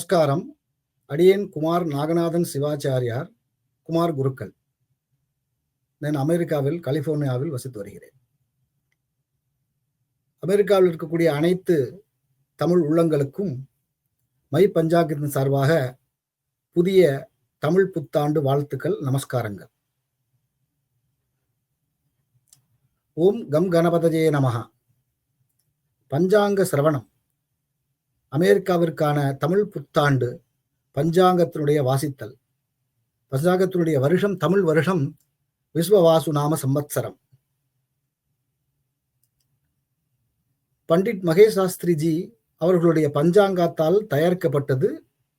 நமஸ்காரம். அடியேன் குமார் நாகநாதன் சிவாச்சாரியார், குமார் குருக்கள். நான் அமெரிக்காவில் கலிபோர்னியாவில் வசித்து வருகிறேன். அமெரிக்காவில் இருக்கக்கூடிய அனைத்து தமிழ் உள்ளங்களுக்கும் மை பஞ்சாங்கத்தின் சார்பாக புதிய தமிழ் புத்தாண்டு வாழ்த்துக்கள், நமஸ்காரங்கள். ஓம் கம் கணபதஜே நமஹ. பஞ்சாங்க சிரவணம். அமெரிக்காவிற்கான தமிழ் புத்தாண்டு பஞ்சாங்கத்தினுடைய வாசித்தல். பஞ்சாங்கத்தினுடைய வருஷம் தமிழ் வருஷம் விஸ்வவாசு நாம சம்வத்சரம். பண்டிட் மகேஷ் சாஸ்திரிஜி அவர்களுடைய பஞ்சாங்கத்தால் தயாரிக்கப்பட்டது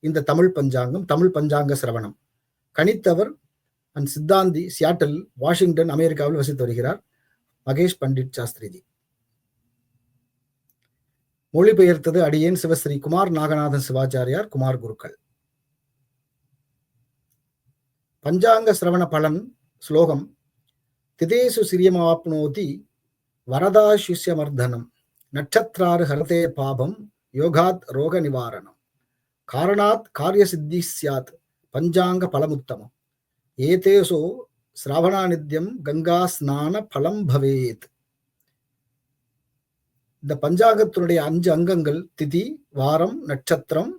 இந்த தமிழ் பஞ்சாங்கம், தமிழ் பஞ்சாங்க சிரவணம். கணித்தவர் அண்ட் சித்தாந்தி சியாட்டில், வாஷிங்டன், அமெரிக்காவில் வசித்து வருகிறார் மகேஷ் பண்டிட் சாஸ்திரிஜி. மொழிபெயர்த்தது அடியேன் சிவஸ்ரீ குமார் நாகநாதன் சிவாச்சாரியார், குமார் குருக்கள். பஞ்சாங்க சிரவண பலன் ஸ்லோகம். திதேசு சிரியமாப்னோதி வரதாசுஷ்யமர்தனம் நட்சத்திராரு ஹரதே பாபம் யோகாத் ரோக நிவாரணம் காரணாத் காரிய சித்தி சியாத் பஞ்சாங்க பலமுத்தமம் ஏதேசோ சிராவணாநித்யம் கங்கா ஸ்நான பலம் பவேத். இந்த பஞ்சாங்கத்தினுடைய 5 அங்கங்கள் திதி, வாரம், நட்சத்திரம்,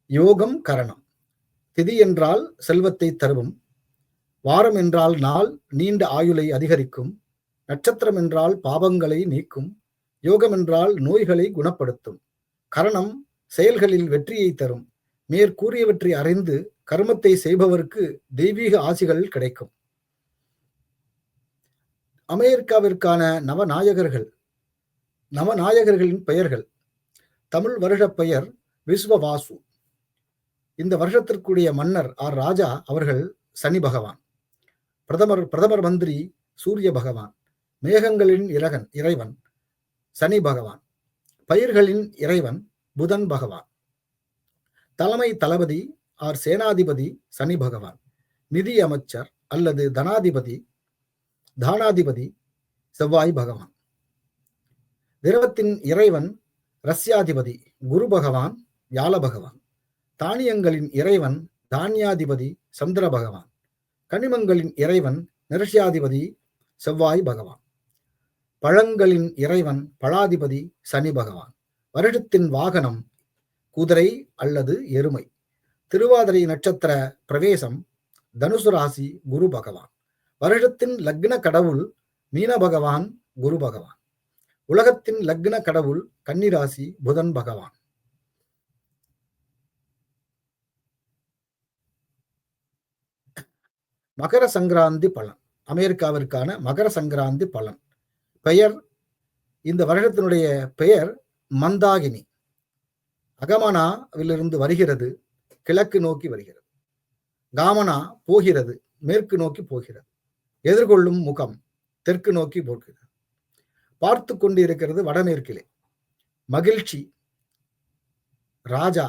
யோகம், கரணம். திதி என்றால் செல்வத்தை தருவும், வாரம் என்றால் நாள் நீண்ட ஆயுளை அதிகரிக்கும், நட்சத்திரம் என்றால் பாவங்களை நீக்கும், யோகம் என்றால் நோய்களை குணப்படுத்தும், கரணம் செயல்களில் வெற்றியை தரும். மேற்கூறியவற்றை அறிந்து கர்மத்தை செய்பவருக்கு தெய்வீக ஆசிகள் கிடைக்கும். அமெரிக்காவிற்கான நவநாயகர்களின் பெயர்கள். தமிழ் வருட பெயர் விஸ்வவாசு. இந்த வருஷத்திற்குரிய மன்னர் ஆர் ராஜா அவர்கள் சனி பகவான். பிரதமர் மந்திரி சூரிய பகவான். மேகங்களின் இறைவன் சனி பகவான். பயிர்களின் இறைவன் புதன் பகவான். தலைமை தளபதி ஆர் சேனாதிபதி சனி பகவான். நிதி அமைச்சர் அல்லது தானாதிபதி செவ்வாய் பகவான். திரவத்தின் இறைவன் ரஸ்யாதிபதி குரு பகவான், வியாழ பகவான். தானியங்களின் இறைவன் தானியாதிபதி சந்திர பகவான். கனிமங்களின் இறைவன் நிரஷ்யாதிபதி செவ்வாய் பகவான். பழங்களின் இறைவன் பழாதிபதி சனி பகவான். வருடத்தின் வாகனம் குதிரை அல்லது எருமை. திருவாதிரை நட்சத்திர பிரவேசம் தனுசு ராசி குரு பகவான். வருடத்தின் லக்ன கடவுள் மீன பகவான், குரு பகவான். உலகத்தின் லக்ன கடவுள் கன்னிராசி புதன் பகவான். மகர சங்கராந்தி பலன். அமெரிக்காவிற்கான மகர சங்கராந்தி பலன். பெயர், இந்த வருடத்தினுடைய பெயர் மந்தாகினி. அகமனாவிலிருந்து வருகிறது, கிழக்கு நோக்கி வருகிறது. காமனா போகிறது, மேற்கு நோக்கி போகிறது. எதிர்கொள்ளும் முகம் தெற்கு நோக்கி போகிறது. பார்த்து கொண்டிருக்கிறது வடமேற்கிலே. மகிழ்ச்சி ராஜா.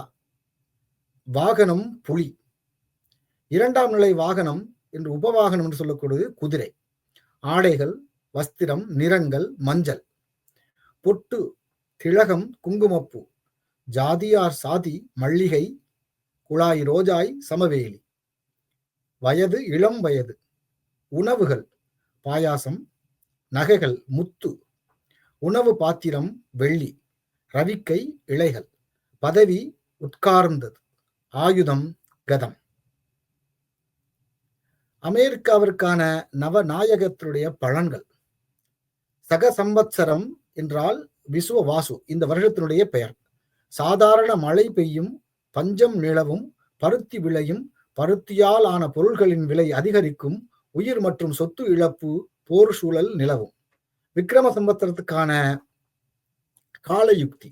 வாகனம் புலி. 2ஆம் நிலை வாகனம் என்று உபவாகனம் என்று சொல்லக்கூடியது குதிரை. ஆடைகள், வஸ்திரம், நிறங்கள் மஞ்சள். பொட்டு, திலகம், குங்குமப்பூ. ஜாதியார் சாதி மல்லிகை, குழாய் ரோஜாய் சமவேலி. வயது இளம் வயது. உணவுகள் பாயாசம். நகைகள் முத்து. உணவு பாத்திரம் வெள்ளி. ரவிக்கை இலைகள். பதவி உட்கார்ந்தது. ஆயுதம் கதம். அமெரிக்காவிற்கான நவநாயகத்தினுடைய பலன்கள். சக சம்பத்சரம் என்றால் விஸ்வவாசு இந்த வருஷத்தினுடைய பெயர். சாதாரண மழை பெய்யும், பஞ்சம் நிலவும், பருத்தி விளையும், பருத்தியால் ஆன பொருள்களின் விலை அதிகரிக்கும், உயிர் மற்றும் சொத்து இழப்பு, போர் சூழல் நிலவும். விக்ரம சம்பத்சரத்துக்கான காலயுக்தி.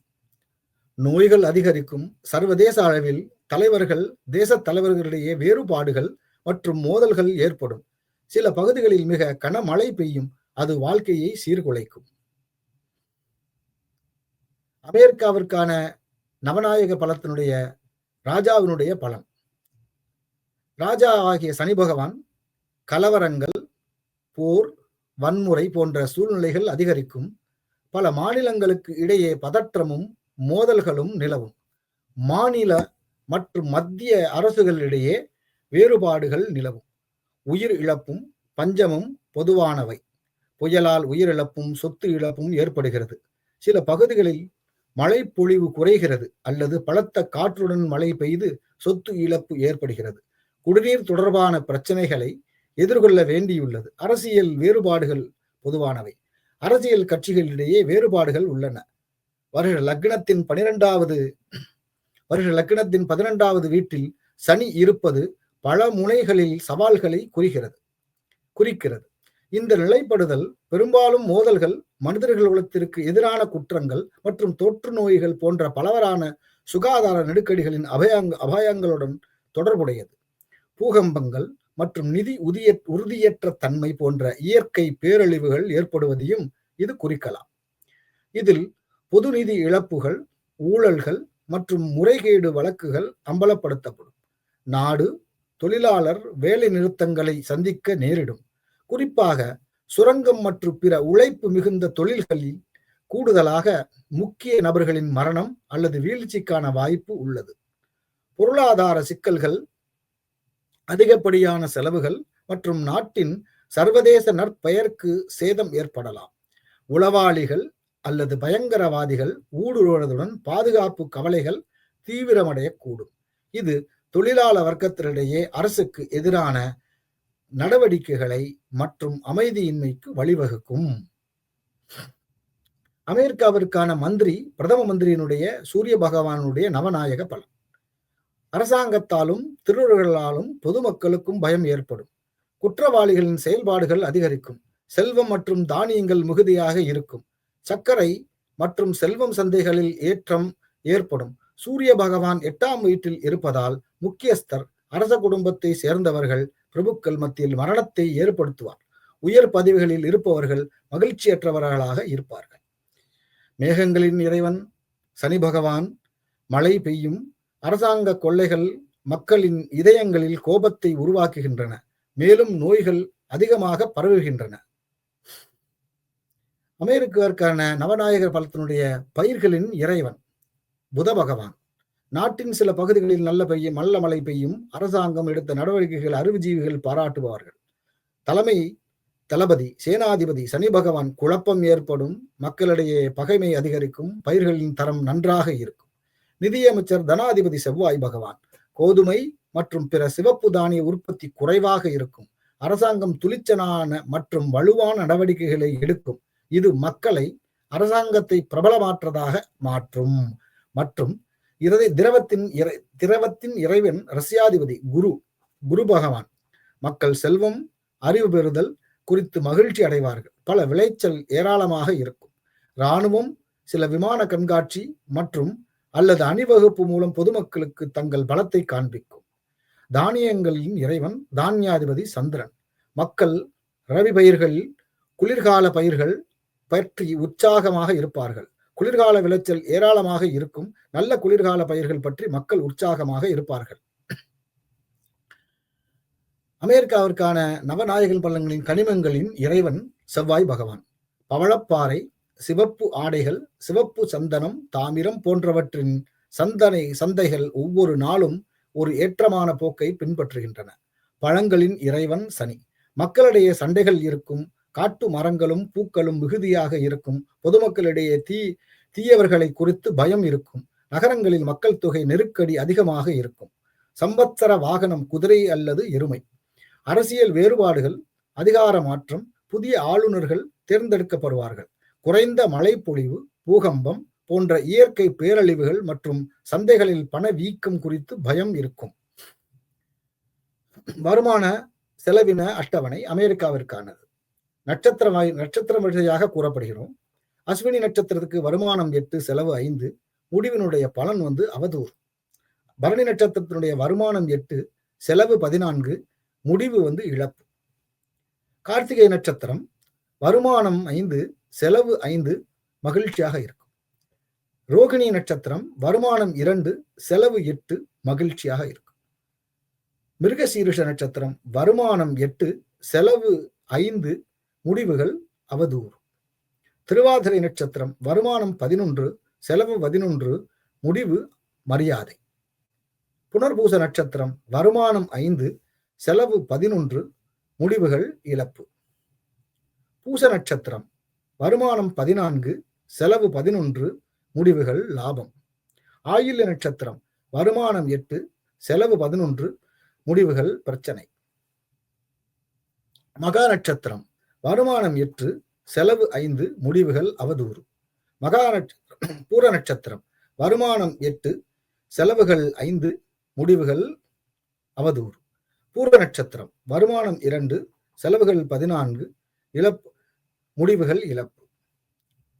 நோய்கள் அதிகரிக்கும். சர்வதேச அளவில் தலைவர்கள், தேச தலைவர்களிடையே வேறுபாடுகள் மற்றும் மோதல்கள் ஏற்படும். சில பகுதிகளில் மிக கனமழை பெய்யும், அது வாழ்க்கையை சீர்குலைக்கும். அமெரிக்காவிற்கான நவநாயக பலத்தினுடைய ராஜாவினுடைய பலன். ராஜா ஆகிய சனி பகவான் கலவரங்கள், போர், வன்முறை போன்ற சூழ்நிலைகள் அதிகரிக்கும். பல மாநிலங்களுக்கு இடையே பதற்றமும் மோதல்களும் நிலவும். மாநில மற்றும் மத்திய அரசுகளிடையே வேறுபாடுகள் நிலவும். உயிர் இழப்பும் பஞ்சமும் பொதுவானவை. புயலால் உயிரிழப்பும் சொத்து இழப்பும் ஏற்படுகிறது. சில பகுதிகளில் மழை பொழிவு குறைகிறது அல்லது பலத்த காற்றுடன் மழை பெய்து சொத்து இழப்பு ஏற்படுகிறது. குடிநீர் தொடர்பான பிரச்சனைகளை எதிர்கொள்ள வேண்டியுள்ளது. அரசியல் வேறுபாடுகள் பொதுவானவை. அரசியல் கட்சிகளிடையே வேறுபாடுகள் உள்ளன. வருஷ லக்னத்தின் 12வது வீட்டில் சனி இருப்பது பல முனைகளில் சவால்களை குறிக்கிறது. இந்த நிலைப்படுதல் பெரும்பாலும் மோதல்கள், மனிதர்கள் குலத்திற்கு எதிரான குற்றங்கள் மற்றும் தொற்று நோய்கள் போன்ற பலவரான சுகாதார நெருக்கடிகளின் அபாயங்களுடன் தொடர்புடையது. பூகம்பங்கள் மற்றும் நிதி உறுதியற்ற தன்மை போன்ற இயற்கை பேரழிவுகள் ஏற்படுவதையும் இது குறிக்கலாம். இதில் பொது நிதி இழப்புகள், ஊழல்கள் மற்றும் முறைகேடு வழக்குகள் அம்பலப்படுத்தப்படும். நாடு தொழிலாளர் வேலை நிறுத்தங்களை சந்திக்க நேரிடும். குறிப்பாக சுரங்கம் மற்றும் பிற உழைப்பு மிகுந்த தொழில்களில் கூடுதலாக முக்கிய நபர்களின் மரணம் அல்லது வீழ்ச்சிக்கான வாய்ப்பு உள்ளது. பொருளாதார சிக்கல்கள், அதிகப்படியான செலவுகள் மற்றும் நாட்டின் சர்வதேச நற்பெயருக்கு சேதம் ஏற்படலாம். உளவாளிகள் அல்லது பயங்கரவாதிகள் ஊடுருவதுடன் பாதுகாப்பு கவலைகள் தீவிரமடையக்கூடும். இது தொழிலாள வர்க்கத்தினிடையே அரசுக்கு எதிரான நடவடிக்கைகளை மற்றும் அமைதியின்மைக்கு வழிவகுக்கும். அமெரிக்காவிற்கான பிரதம மந்திரியினுடைய சூரிய பகவானுடைய நவநாயக பலன். அரசாங்கத்தாலும் திருடர்களாலும் பொதுமக்களுக்கும் பயம் ஏற்படும். குற்றவாளிகளின் செயல்பாடுகள் அதிகரிக்கும். செல்வம் மற்றும் தானியங்கள் மிகுதியாக இருக்கும். சர்க்கரை மற்றும் செல்வம் சந்தைகளில் ஏற்றம் ஏற்படும். சூரிய பகவான் 8ஆம் வீட்டில் இருப்பதால் முக்கியஸ்தர், அரச குடும்பத்தை சேர்ந்தவர்கள், பிரபுக்கள் மத்தியில் மரணத்தை ஏற்படுத்துவார். உயர் பதவிகளில் இருப்பவர்கள் மகிழ்ச்சியற்றவர்களாக இருப்பார்கள். மேகங்களின் இறைவன் சனி பகவான். மழை பெய்யும். அரசாங்க கொள்ளைகள் மக்களின் இதயங்களில் கோபத்தை உருவாக்குகின்றன. மேலும் நோய்கள் அதிகமாக பரவுகின்றன. அமெரிக்காவிற்கான நவநாயகர் பலத்தினுடைய பயிர்களின் இறைவன் புத பகவான். நாட்டின் சில பகுதிகளில் நல்ல மழை பெய்யும். அரசாங்கம் எடுத்த நடவடிக்கைகள் அறிவுஜீவிகள் பாராட்டுவார்கள். தளபதி சேனாதிபதி சனி பகவான். குழப்பம் ஏற்படும். மக்களிடையே பகைமை அதிகரிக்கும். பயிர்களின் தரம் நன்றாக இருக்கும். நிதியமைச்சர் தனாதிபதி செவ்வாய் பகவான். கோதுமை மற்றும் பிற சிவப்பு தானிய உற்பத்தி குறைவாக இருக்கும். அரசாங்கம் துணிச்சலான மற்றும் வலுவான நடவடிக்கைகளை எடுக்கும். இது மக்களை அரசாங்கத்தை பிரபலமாற்றதாக மாற்றும். மற்றும் திரவத்தின் இறைவன் ரஷ்யாதிபதி குரு பகவான். மக்கள் செல்வம், அறிவு பெறுதல் குறித்து மகிழ்ச்சி அடைவார்கள். பல விளைச்சல் ஏராளமாக இருக்கும். இராணுவம் சில விமான கண்காட்சி மற்றும் அல்லது அணிவகுப்பு மூலம் பொதுமக்களுக்கு தங்கள் பலத்தை காண்பிக்கும். தானியங்களின் இறைவன் தானியாதிபதி சந்திரன். மக்கள் ரவி பயிர்கள், குளிர்கால பயிர்கள் பற்றி உற்சாகமாக இருப்பார்கள். குளிர்கால விளைச்சல் ஏராளமாக இருக்கும். நல்ல குளிர்கால பயிர்கள் பற்றி மக்கள் உற்சாகமாக இருப்பார்கள். அமெரிக்காவிற்கான நவநாயகன் பள்ளங்களின் கனிமங்களின் இறைவன் செவ்வாய் பகவான். பவளப்பாறை, சிவப்பு ஆடைகள், சிவப்பு சந்தனம், தாமிரம் போன்றவற்றின் சந்தைகள் ஒவ்வொரு நாளும் ஒரு ஏற்றமான போக்கை பின்பற்றுகின்றன. பழங்களின் இறைவன் சனி. மக்களிடையே சண்டைகள் இருக்கும். காட்டு மரங்களும் பூக்களும் மிகுதியாக இருக்கும். பொதுமக்களிடையே தீயவர்களை குறித்து பயம் இருக்கும். நகரங்களில் மக்கள் தொகை நெருக்கடி அதிகமாக இருக்கும். சம்பத்சர வாகனம் குதிரை அல்லது எருமை. அரசியல் வேறுபாடுகள், அதிகார மாற்றம், புதிய ஆளுநர்கள் தேர்ந்தெடுக்கப்படுவார்கள். குறைந்த மழை பொழிவு, பூகம்பம் போன்ற இயற்கை பேரழிவுகள் மற்றும் சந்தைகளில் பண வீக்கம் குறித்து பயம் இருக்கும். வருமான செலவின அட்டவணை அமெரிக்காவிற்கானது. நட்சத்திர வழியாக கூறப்படுகிறோம். அஸ்வினி நட்சத்திரத்துக்கு வருமானம் 8, செலவு 5. முடிவினுடைய பலன் அவதூறு. பரணி நட்சத்திரத்தினுடைய வருமானம் 8, செலவு 14, முடிவு இழப்பு. கார்த்திகை நட்சத்திரம் வருமானம் 5, செலவு 5, மகிழ்ச்சியாக இருக்கும். ரோகிணி நட்சத்திரம் வருமானம் 2, செலவு 8, மகிழ்ச்சியாக இருக்கும். மிருகசீரிஷ நட்சத்திரம் வருமானம் 8, செலவு 5, முடிவுகள் அவதூறு. திருவாதிரை நட்சத்திரம் வருமானம் 11, செலவு 11, முடிவு மரியாதை. புனர்பூச நட்சத்திரம் வருமானம் 5, செலவு 11, முடிவுகள் இழப்பு. பூச நட்சத்திரம் வருமானம் 14, செலவு 11, முடிவுகள் லாபம். ஆயில்ய நட்சத்திரம் வருமானம் 8, செலவு 11, முடிவுகள் பிரச்சனை. மகா நட்சத்திரம் வருமானம் 8, செலவு 5, முடிவுகள் அவதூறு. பூர நட்சத்திரம் வருமானம் 8, செலவுகள் 5, முடிவுகள் அவதூறு. பூர்வ நட்சத்திரம் வருமானம் 2, செலவுகள் 14, முடிவுகள் இழப்பு.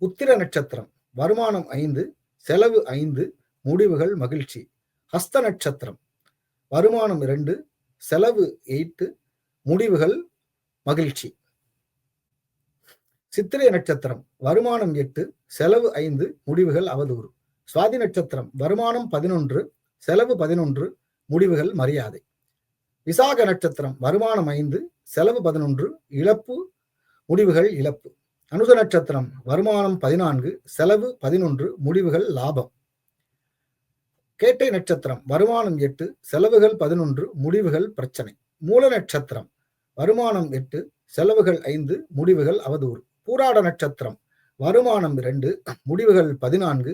உத்திர நட்சத்திரம் வருமானம் 5, செலவு 5, முடிவுகள் மகிழ்ச்சி. ஹஸ்த நட்சத்திரம் வருமானம் 2, செலவு 8, முடிவுகள் மகிழ்ச்சி. சித்திரை நட்சத்திரம் வருமானம் 8, செலவு 5, முடிவுகள் அவதூறு. சுவாதி நட்சத்திரம் வருமானம் 11, செலவு 11, முடிவுகள் மரியாதை. விசாக நட்சத்திரம் வருமானம் 5, செலவு 11, இழப்பு, முடிவுகள் இழப்பு. அனுச நட்சத்திரம் வருமானம் 14, செலவு 11, முடிவுகள் லாபம். கேட்டை நட்சத்திரம் வருமானம் 8, செலவுகள் 11, முடிவுகள் பிரச்சனை. மூல நட்சத்திரம் வருமானம் 8, செலவுகள் 5, முடிவுகள் அவதூறு. பூராட நட்சத்திரம் வருமானம் 2, முடிவுகள் 14,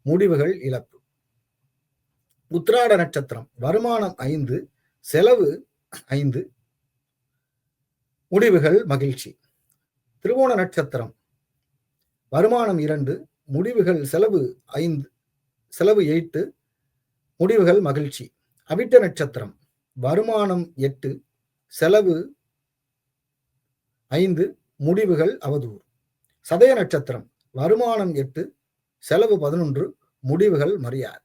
முடிவுகள் இழப்பு. உத்திராட நட்சத்திரம் வருமானம் 5, செலவு 5, முடிவுகள் மகிழ்ச்சி. திருவோண நட்சத்திரம் வருமானம் 2, முடிவுகள் செலவு 5, செலவு 8, முடிவுகள் மகிழ்ச்சி. அவிட்ட நட்சத்திரம் வருமானம் 8, செலவு 5, முடிவுகள் அவதூறு. சதய நட்சத்திரம் வருமானம் 8, செலவு 11, முடிவுகள் மரியாதை.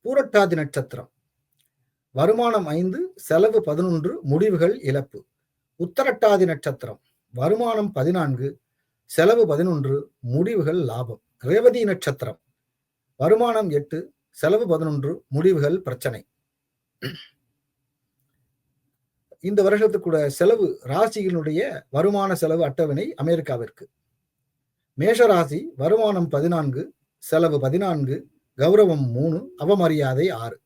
பூரட்டாதி நட்சத்திரம் வருமானம் 5, செலவு 11, முடிவுகள் இழப்பு. உத்தரட்டாதி நட்சத்திரம் வருமானம் 14, செலவு 11, முடிவுகள் லாபம். ரேவதி நட்சத்திரம் வருமானம் 8, செலவு 11, முடிவுகள் பிரச்சனை. இந்த வருஷத்துக்கூட செலவு ராசியினுடைய வருமான செலவு அட்டவணை அமெரிக்காவிற்கு. மேஷராசி வருமானம் 14, செலவு 14, கௌரவம் 3, அவமரியாதை 6.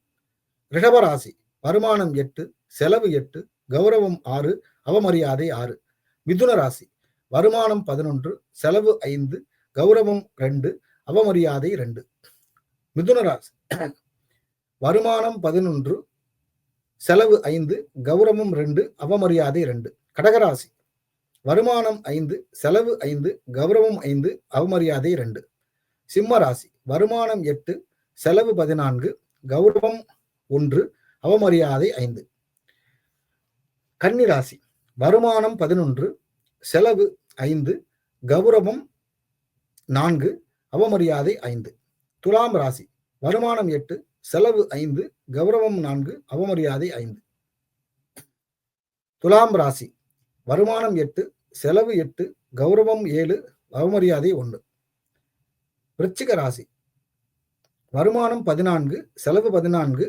ரிஷபராசி வருமானம் 8, செலவு 8, கௌரவம் 6, அவமரியாதை 6. மிதுன ராசி வருமானம் 11, செலவு 5, கௌரவம் 2, அவமரியாதை 2. மிதுன ராசி வருமானம் 11, செலவு 5, கௌரவம் 2, அவமரியாதை 2. கடகராசி வருமானம் 5, செலவு 5, கௌரவம் 5, அவமரியாதை 2. சிம்ம ராசி வருமானம் 8, செலவு 14, கௌரவம் 1, அவமரியாதை 5. கன்னி ராசி வருமானம் 11, செலவு 5, கௌரவம் 4, அவமரியாதை 5. துலாம் ராசி வருமானம் 8, செலவு 5, கௌரவம் 4, அவமரியாதை 5. துலாம் ராசி வருமானம் 8, செலவு 8, கௌரவம் 7, அவமரியாதை 1. விருச்சிக ராசி வருமானம் 14, செலவு 14,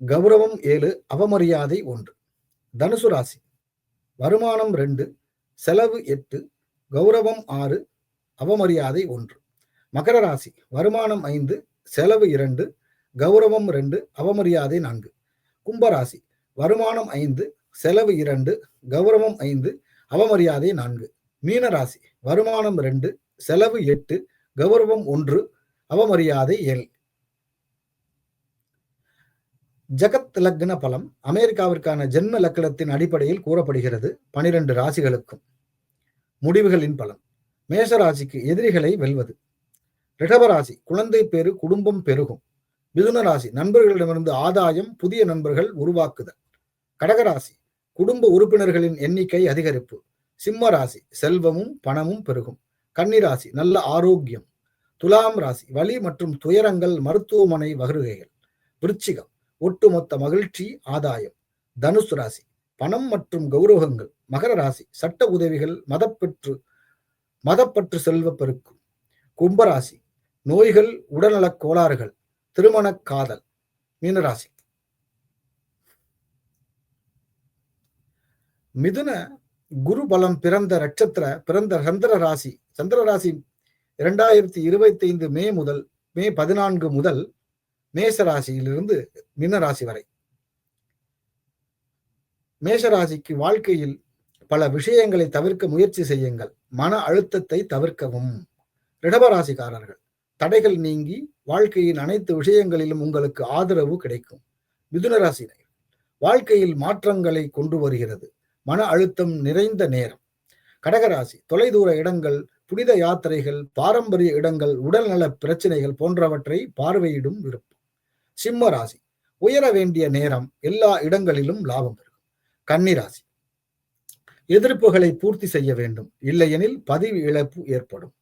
கௌரவம் 7, அவமரியாதை 1. தனுசு ராசி வருமானம் 2, செலவு 8, கௌரவம் 6, அவமரியாதை 1. மகர ராசி வருமானம் 5, செலவு 2, கௌரவம் 2, அவமரியாதை 4. கும்பராசி வருமானம் 5, செலவு 2, கௌரவம் 5, அவமரியாதை 4. மீனராசி வருமானம் 2, செலவு 8, கௌரவம் 1, அவமரியாதை 7. ஜகத் லக்ன பலம் அமெரிக்காவிற்கான ஜென்ம லக்னத்தின் அடிப்படையில் கூறப்படுகிறது. 12 ராசிகளுக்கும் முடிவுகளின் பலன். மேஷ ராசிக்கு எதிரிகளை வெல்வது. ரிஷபராசி குழந்தை பேரு, குடும்பம் பெருகும். மிதுன ராசி நண்பர்களிடமிருந்து ஆதாயம், புதிய நண்பர்கள் உருவாக்குதல். கடகராசி குடும்ப உறுப்பினர்களின் எண்ணிக்கை அதிகரிப்பு. சிம்ம ராசி செல்வமும் பணமும் பெருகும். கன்னிராசி நல்ல ஆரோக்கியம். துலாம் ராசி வலி மற்றும் துயரங்கள், மருத்துவமனை வருகைகள். விருச்சிகம் ஒட்டுமொத்த மகிழ்ச்சி, ஆதாயம். தனுசு ராசி பணம் மற்றும் கௌரவங்கள். மகர ராசி சட்ட உதவிகள், மதப்பற்று செல்வ பெருக்கும். கும்பராசி நோய்கள், உடல்நலக் கோளாறுகள், திருமண காதல். மீனராசி மிதுன குரு பலம் பிறந்த சந்திர ராசி 2025 மே முதல் மே 14 முதல் மேச ராசியிலிருந்து மீன ராசி வரை. மேஷராசிக்கு வாழ்க்கையில் பல விஷயங்களை தவிர்க்க முயற்சி செய்யுங்கள். மன அழுத்தத்தை தவிர்க்கவும். ரிஷபராசிக்காரர்கள், தடைகள் நீங்கி வாழ்க்கையின் அனைத்து விஷயங்களிலும் உங்களுக்கு ஆதரவு கிடைக்கும். மிதுன ராசினர், வாழ்க்கையில் மாற்றங்களை கொண்டு வருகிறது. மன அழுத்தம் நிறைந்த நேரம். கடகராசி, தொலைதூர இடங்கள், புனித யாத்திரைகள், பாரம்பரிய இடங்கள், உடல்நல பிரச்சனைகள் போன்றவற்றை பார்வையிடும் விருப்பம். சிம்ம ராசி, உயர வேண்டிய நேரம், எல்லா இடங்களிலும் லாபம் பெறும். கன்னிராசி, எதிர்ப்புகளை பூர்த்தி செய்ய வேண்டும், இல்லையெனில் பதவி இழப்பு ஏற்படும்.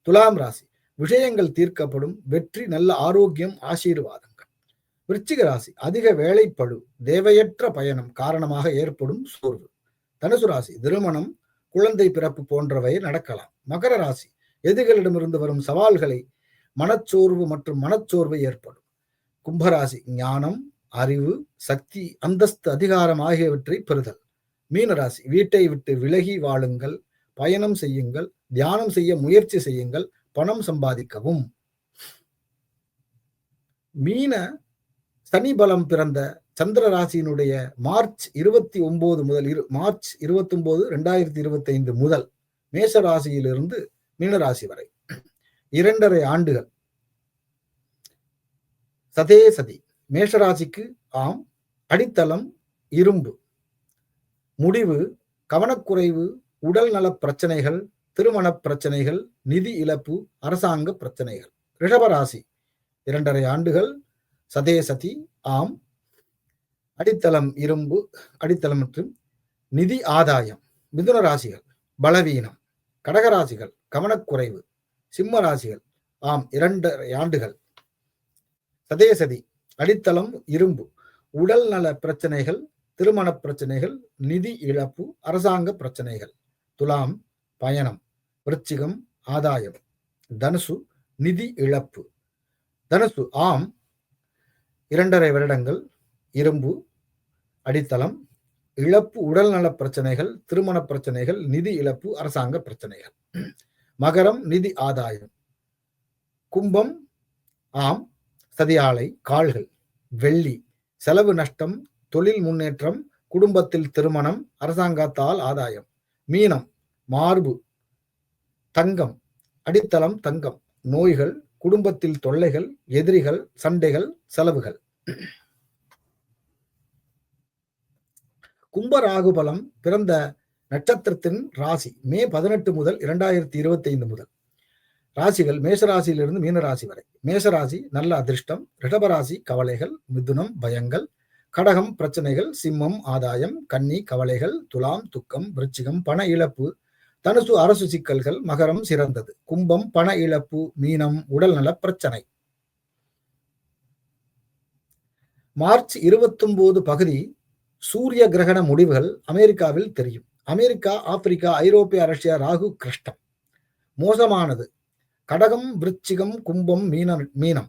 துலாம் ராசி, விஷயங்கள் தீர்க்கப்படும், வெற்றி, நல்ல ஆரோக்கியம், ஆசீர்வாதங்கள். விருச்சிக ராசி, அதிக வேலைப்பளு, தேவையற்ற பயணம் காரணமாக ஏற்படும் சோர்வு. தனுசு ராசி, திருமணம், குழந்தை பிறப்பு போன்றவை நடக்கலாம். மகர ராசி, எதிரிகளிடமிருந்து வரும் சவால்களை மனச்சோர்வு மற்றும் மனச்சோர்வு ஏற்படும். கும்பராசி, ஞானம், அறிவு, சக்தி, அந்தஸ்து, அதிகாரம் ஆகியவற்றை பெறுதல். மீனராசி, வீட்டை விட்டு விலகி வாழுங்கள், பயணம் செய்யுங்கள், தியானம் செய்ய முயற்சி செய்யுங்கள், பணம் சம்பாதிக்கவும். மீன சனி பலம் பிறந்த சந்திர ராசியினுடைய மார்ச் 29 முதல் மார்ச் 29, 2025 முதல் மேஷ ராசியிலிருந்து மீனராசி வரை 2.5 ஆண்டுகள். சதே சதி. மேஷராசிக்கு ஆம், அடித்தளம் இரும்பு. முடிவு, கவனக்குறைவு, உடல் நல பிரச்சனைகள், திருமண பிரச்சனைகள், நிதி இழப்பு, அரசாங்க பிரச்சனைகள். ரிஷபராசி 2.5 ஆண்டுகள். சதே சதி, ஆம், அடித்தளம் இரும்பு, அடித்தளம் மற்றும் நிதி ஆதாயம். மிதுன ராசிகள், பலவீனம். கடகராசிகள், கவனக்குறைவு. சிம்ம ராசிகள், ஆம், 2.5 ஆண்டுகள். சதே சதி, அடித்தளம் இரும்பு, உடல் நல பிரச்சனைகள், திருமண பிரச்சனைகள், நிதி இழப்பு, அரசாங்க பிரச்சனைகள். துலாம், பயணம். விருச்சிகம், ஆதாயம். தனுசு, நிதி இழப்பு. தனுசு, ஆம், 2.5 வருடங்கள். இரும்பு, அடித்தளம், இழப்பு, உடல் நல பிரச்சனைகள், திருமண பிரச்சனைகள், நிதி இழப்பு, அரசாங்க பிரச்சனைகள். மகரம், நிதி ஆதாயம். கும்பம், ஆம், சதியாலை, கால்கள். வெள்ளி, செலவு நஷ்டம், தொழில் முன்னேற்றம், குடும்பத்தில் திருமணம், அரசாங்கத்தால் ஆதாயம். மீனம், மார்பு, தங்கம், அடித்தளம் தங்கம், நோய்கள், குடும்பத்தில் தொல்லைகள், எதிரிகள், சண்டைகள், செலவுகள். கும்பராகுபலம் பிறந்த நட்சத்திரத்தின் ராசி மே 18 முதல் 2025 முதல். ராசிகள் மேஷராசியிலிருந்து மீனராசி வரை. மேஷராசி நல்ல அதிர்ஷ்டம், ரிஷபராசி கவலைகள், மிதுனம் பயங்கள், கடகம் பிரச்சனைகள், சிம்மம் ஆதாயம், கன்னி கவலைகள், துலாம் துக்கம், விருச்சிகம் பண இழப்பு, தனுசு அரசு சிக்கல்கள், மகரம் சிறந்தது, கும்பம் பண இழப்பு, மீனம் உடல்நல பிரச்சனை. மார்ச் 29 பகுதி சூரிய கிரகண முடிவுகள் அமெரிக்காவில் தெரியும். அமெரிக்கா, ஆப்பிரிக்கா, ஐரோப்பிய, ரஷ்யா ராகு கிருஷ்ணம் மோசமானது. கடகம், விருச்சிகம், கும்பம், மீனம்.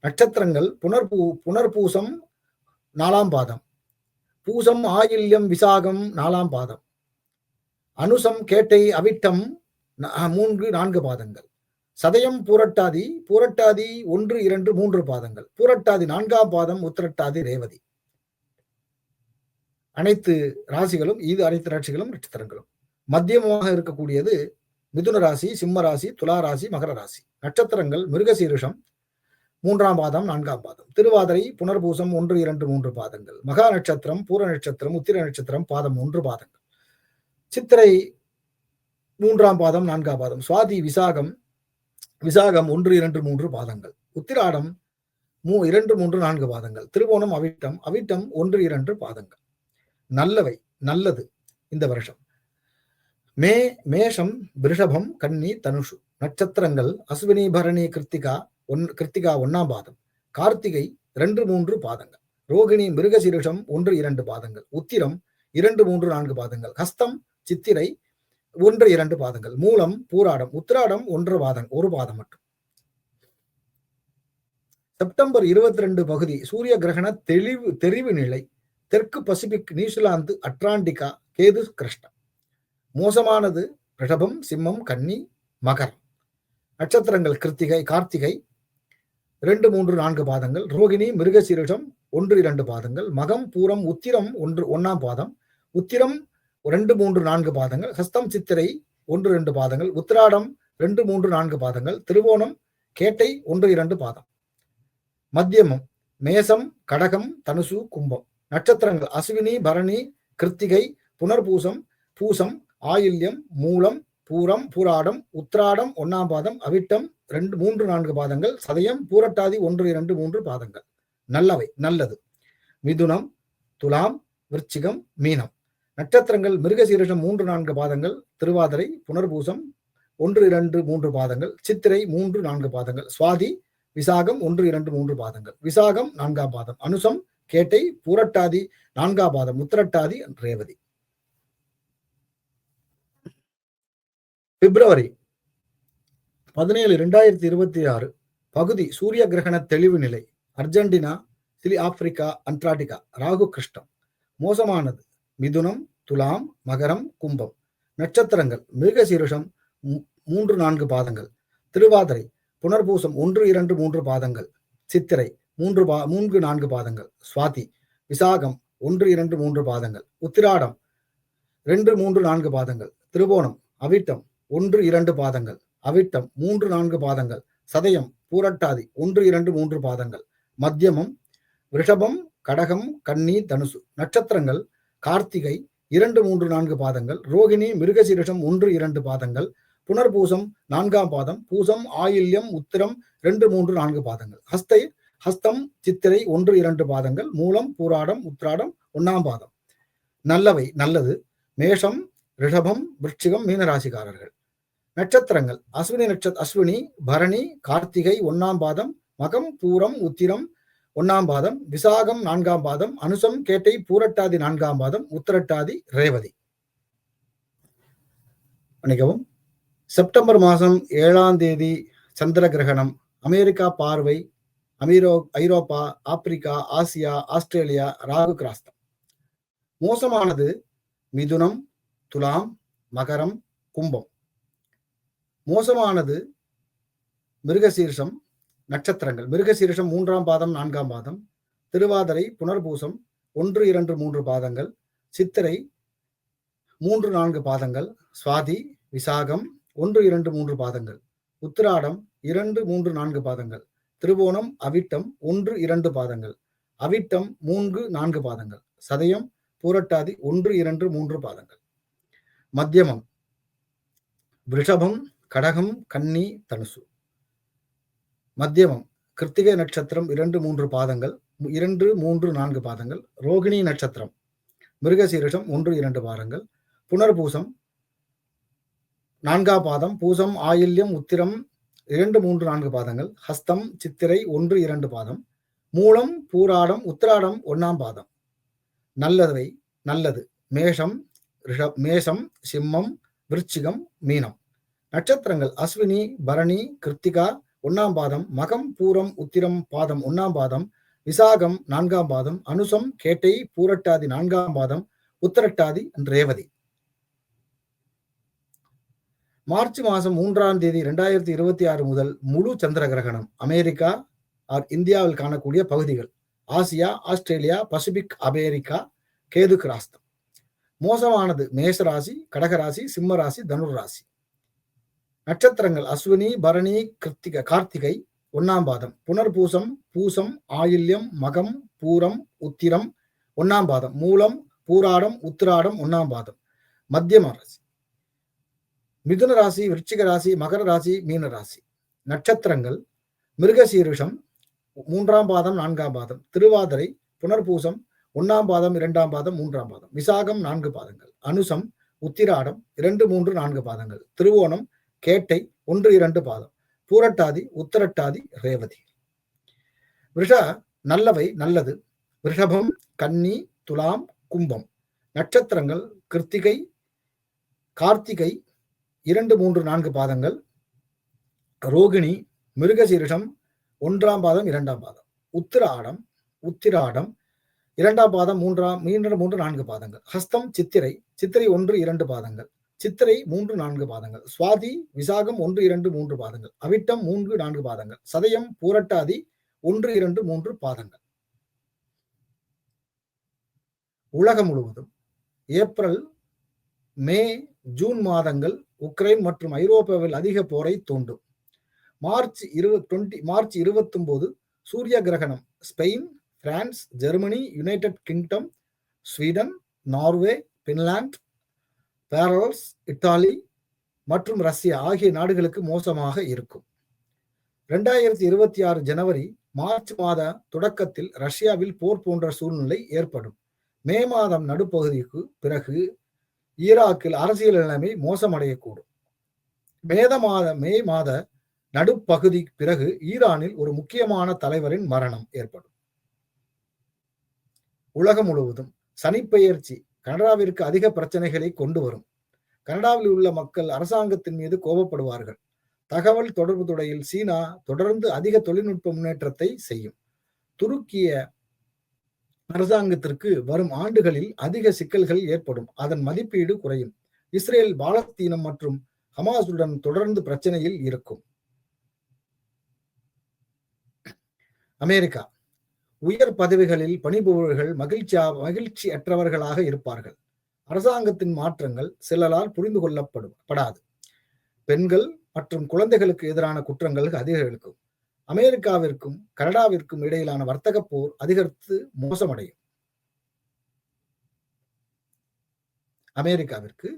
நட்சத்திரங்கள் புனர்பூசம் 4ஆம் பாதம், பூசம், ஆயில்யம், விசாகம் 4ஆம் பாதம், அனுசம், கேட்டை, அவிட்டம் 3, 4 பாதங்கள், சதயம், பூரட்டாதி 1, 2, 3 பாதங்கள், பூரட்டாதி 4ஆம் பாதம், உத்திரட்டாதி, ரேவதி. அனைத்து ராசிகளும் நட்சத்திரங்களும் மத்தியமாக இருக்கக்கூடியது மிதுன ராசி, சிம்ம ராசி, துலா ராசி, மகர ராசி. நட்சத்திரங்கள் மிருகசீரிஷம் 3ஆம் பாதம், 4ஆம் பாதம், திருவாதிரை, புனர்பூசம் 1, 2, 3 பாதங்கள், மகா நட்சத்திரம், பூர நட்சத்திரம், உத்திர நட்சத்திரம் பாதம் 1 பாதங்கள், சித்திரை 3ஆம் பாதம், 4ஆம் பாதம், சுவாதி, விசாகம் 1, 2, 3 பாதங்கள், உத்திராடம் 2, 3, 4 பாதங்கள், திருவோணம், அவிட்டம் 1, 2 பாதங்கள். நல்லவை, நல்லது இந்த வருஷம். மேஷம், விருஷபம், கன்னி, தனுஷு. நட்சத்திரங்கள் அஸ்வினி, பரணி, கிருத்திகா 1ஆம் பாதம், கார்த்திகை 2, 3 பாதங்கள், ரோகிணி, மிருகசீரிஷம் 1, 2 பாதங்கள், உத்திரம் 2, 3, 4 பாதங்கள், ஹஸ்தம், சித்திரை 1, 2 பாதங்கள், மூலம், பூராடம், உத்திராடம் 1 பாதம் மட்டும். செப்டம்பர் 22 பகுதி சூரிய கிரகண தெரிவு நிலை தெற்கு பசிபிக், நியூசிலாந்து, அட்லாண்டிகா, கேது கிருஷ்ணம் மோசமானது. ரிஷபம், சிம்மம், கன்னி, மகரம். நட்சத்திரங்கள் கார்த்திகை 2, 3, 4 பாதங்கள். ரோகிணி, மிருகசீரிஷம் 1, 2 பாதங்கள். மகம், பூரம், உத்திரம் 1ஆம் பாதம். உத்திரம் 2, 3, 4 பாதங்கள். ஹஸ்தம், சித்திரை 1, 2 பாதங்கள். உத்திராடம் 2, 3, 4 பாதங்கள். திருவோணம், கேட்டை 1, 2 பாதம். மத்தியமம் மேசம், கடகம், தனுசு, கும்பம். நட்சத்திரங்கள் அஸ்வினி, பரணி, கிருத்திகை, புனர்பூசம், பூசம், ஆயில்யம், மூலம், பூரம், பூராடம், உத்திராடம் 1ஆம் பாதம், அவிட்டம் 2, 3, 4 பாதங்கள். சதயம், பூரட்டாதி 1, 2, 3 பாதங்கள். நல்லவை, நல்லது. மிதுனம், துலாம், விருச்சிகம், மீனம். நட்சத்திரங்கள் மிருகசீரிஷம் 3, 4 பாதங்கள். திருவாதிரை, புனர்பூசம் 1, 2, 3 பாதங்கள். சித்திரை 3, 4 பாதங்கள். சுவாதி, விசாகம் 1, 2, 3 பாதங்கள். விசாகம் 4ஆம் பாதம். அனுசம், கேட்டை, பூரட்டாதி 4ஆம் பாதம். உத்திரட்டாதி, ரேவதி. பிப்ரவரி 17, 2026 பகுதி சூரிய கிரகண தெளிவு நிலை. Argentina, Africa, Antarctica. ராகு கிருஷ்ணம். மோசமானது மிதுனம், துலாம், மகரம், கும்பம். நட்சத்திரங்கள் மிருகசீரிஷம் 3, 4 பாதங்கள். திருவாதிரை, புனர்பூசம் 1, 2, 3 பாதங்கள். சித்திரை 3, 4 பாதங்கள். சுவாதி, விசாகம் 1, 2, 3 பாதங்கள். உத்திராடம் 2, 3, 4 பாதங்கள். திருவோணம், அவிட்டம் 1, 2 பாதங்கள். அவிட்டம் 3, 4 பாதங்கள். சதயம், பூரட்டாதி 1, 2, 3 பாதங்கள். மத்தியமம் ரிஷபம், கடகம், கன்னி, தனுசு. நட்சத்திரங்கள் கார்த்திகை 2, 3, 4 பாதங்கள். ரோகிணி, மிருகசீரிஷம் 1, 2 பாதங்கள். புனர்பூசம் 4ஆம் பாதம். பூசம், ஆயில்யம், உத்திரம் 2, 3, 4 பாதங்கள். ஹஸ்தம், சித்திரை 1, 2 பாதங்கள். மூலம், பூராடம், உத்திராடம் 1ஆம் பாதம். நல்லவை, நல்லது. மேஷம், ரிஷபம், விருச்சிகம், மீனராசிக்காரர்கள். நட்சத்திரங்கள் அஸ்வினி, பரணி, கார்த்திகை 1ஆம் பாதம். மகம், பூரம், உத்திரம் 1ஆம் பாதம். விசாகம் 4ஆம் பாதம். அனுசம், கேட்டை, பூரட்டாதி 4ஆம் பாதம். உத்திரட்டாதி, ரேவதி. மன்னிக்கவும். செப்டம்பர் மாதம் 7ஆம் தேதி சந்திர கிரகணம். அமெரிக்கா பார்வை, ஐரோப்பா, ஆப்பிரிக்கா, ஆசியா, ஆஸ்திரேலியா. ராகு கிராஸ்தம். மோசமானது மிதுனம், துலாம், மகரம், கும்பம். மோசமானது மிருகசீரிஷம். நட்சத்திரங்கள் மிருகசீரிஷம் 3ஆம் பாதம், 4ஆம் பாதம். திருவாதிரை, புனர்பூசம் 1, 2, 3 பாதங்கள். சித்திரை 3, 4 பாதங்கள். சுவாதி, விசாகம் 1, 2, 3 பாதங்கள். உத்திராடம் 2, 3, 4 பாதங்கள். திருவோணம், அவிட்டம் 1, 2 பாதங்கள். அவிட்டம் 3, 4 பாதங்கள். சதயம், பூரட்டாதி 1, 2, 3 பாதங்கள். மத்தியமம் ரிஷபம், கடகம், கன்னி, தனுசு. மத்தியமம் கிருத்திகை நட்சத்திரம் 2, 3 பாதங்கள். 2, 3, 4 பாதங்கள். ரோகிணி நட்சத்திரம் மிருகசீரிஷம் 1, 2 பாதங்கள். புனர்பூசம் 4ஆம் பாதம். பூசம், ஆயில்யம், உத்திரம் 2, 3, 4 பாதங்கள். ஹஸ்தம், சித்திரை 1, 2 பாதம். மூலம், பூராடம், உத்திராடம் 1ஆம் பாதம். நல்லவை, நல்லது. மேஷம், சிம்மம், விருச்சிகம், மீனம். நட்சத்திரங்கள் அஸ்வினி, பரணி, கிருத்திகா 1ஆம் பாதம். மகம், பூரம், உத்திரம் பாதம் 1ஆம் பாதம். விசாகம் 4ஆம் பாதம். அனுசம், கேட்டை, பூரட்டாதி 4ஆம் பாதம். உத்திரட்டாதி, ரேவதி. மார்ச் மாதம் 3ஆம் தேதி 2026 முதல் முழு சந்திர கிரகணம். அமெரிக்கா, இந்தியாவில் காணக்கூடிய பகுதிகள். Asia, Australia, Pacific, America. Ketu கிராஸ்தம். மோசமானது மேஷராசி, கடகராசி, சிம்மராசி, தனுராசி. நட்சத்திரங்கள் அஸ்வினி, பரணி, கார்த்திகை 1ஆம் பாதம். புனர்பூசம், பூசம், ஆயில்யம், மகம், பூரம், உத்திரம் 1ஆம் பாதம். மூலம், பூராடம், உத்திராடம் 1ஆம் பாதம். மத்தியம ராசி மிதுன ராசி, விருச்சிக ராசி, மகர ராசி, மீன ராசி. நட்சத்திரங்கள் மிருகசீரிஷம் 3ஆம் பாதம், 4ஆம் பாதம். திருவாதிரை, புனர்பூசம் 1ஆம் பாதம், 2ஆம் பாதம், 3ஆம் பாதம். விசாகம் 4 பாதங்கள். அனுசம், உத்திராடம் 2, 3, 4 பாதங்கள். திருவோணம், கேட்டை 1, 2 பாதம். பூரட்டாதி, உத்திரட்டாதி, ரேவதி. நல்லவை, நல்லது. ரிஷபம், கன்னி, துலாம், கும்பம். நட்சத்திரங்கள் கிருத்திகை, கார்த்திகை 2, 3, 4 பாதங்கள். ரோகிணி, மிருகசீரிஷம் 1ஆம் பாதம், 2ஆம் பாதம். உத்திராடம் 2ஆம் பாதம், 3, 4 பாதங்கள். ஹஸ்தம், சித்திரை 1, 2 பாதங்கள். சித்திரை 3-4 பாதங்கள், சுவாதி விசாகம் 1-2-3 பாதங்கள், அவிட்டம் 3-4 பாதங்கள், சதயம் பூரட்டாதி 1-2-3 பாதங்கள். உலகம் முழுவதும் ஏப்ரல், மே, ஜூன் மாதங்கள் உக்ரைன் மற்றும் ஐரோப்பாவில் அதிக போரை தூண்டும். மார்ச் 29 சூரிய கிரகணம் Spain, France, Germany, United Kingdom, Sweden, Norway, Finland, பாரல்ஸ், இத்தாலி மற்றும் ரஷ்யா ஆகிய நாடுகளுக்கு மோசமாக இருக்கும். 2026 ஜனவரி, மார்ச் மாத தொடக்கத்தில் ரஷ்யாவில் போர் போன்ற சூழ்நிலை ஏற்படும். மே மாதம் நடுப்பகுதிக்கு பிறகு ஈராக்கில் அரசியல் நிலைமை மோசமடையக்கூடும். மே மாத நடுப்பகுதி பிறகு ஈரானில் ஒரு முக்கியமான தலைவரின் மரணம் ஏற்படும். உலகம் முழுவதும் சனிப்பெயர்ச்சி கனடாவிற்கு அதிக பிரச்சனைகளை கொண்டு வரும். கனடாவில் உள்ள மக்கள் அரசாங்கத்தின் மீது கோபப்படுவார்கள். தகவல் தொடர்பு துறையில் சீனா தொடர்ந்து அதிக தொழில்நுட்ப முன்னேற்றத்தை செய்யும். துருக்கிய அரசாங்கத்திற்கு வரும் ஆண்டுகளில் அதிக சிக்கல்கள் ஏற்படும். அதன் மதிப்பீடு குறையும். இஸ்ரேல் பாலஸ்தீனம் மற்றும் ஹமாஸுடன் தொடர்ந்து பிரச்சனையில் இருக்கும். அமெரிக்கா உயர் பதவிகளில் பணிபுரிபவர்கள் மகிழ்ச்சி அற்றவர்களாக இருப்பார்கள். அரசாங்கத்தின் மாற்றங்கள் சிலரால் புரிந்து கொள்ளப்படாது. பெண்கள் மற்றும் குழந்தைகளுக்கு எதிரான குற்றங்கள் அதிகரிக்கும். அமெரிக்காவிற்கும் கனடாவிற்கும் இடையிலான வர்த்தக போர் அதிகரித்து மோசமடையும். அமெரிக்காவிற்கு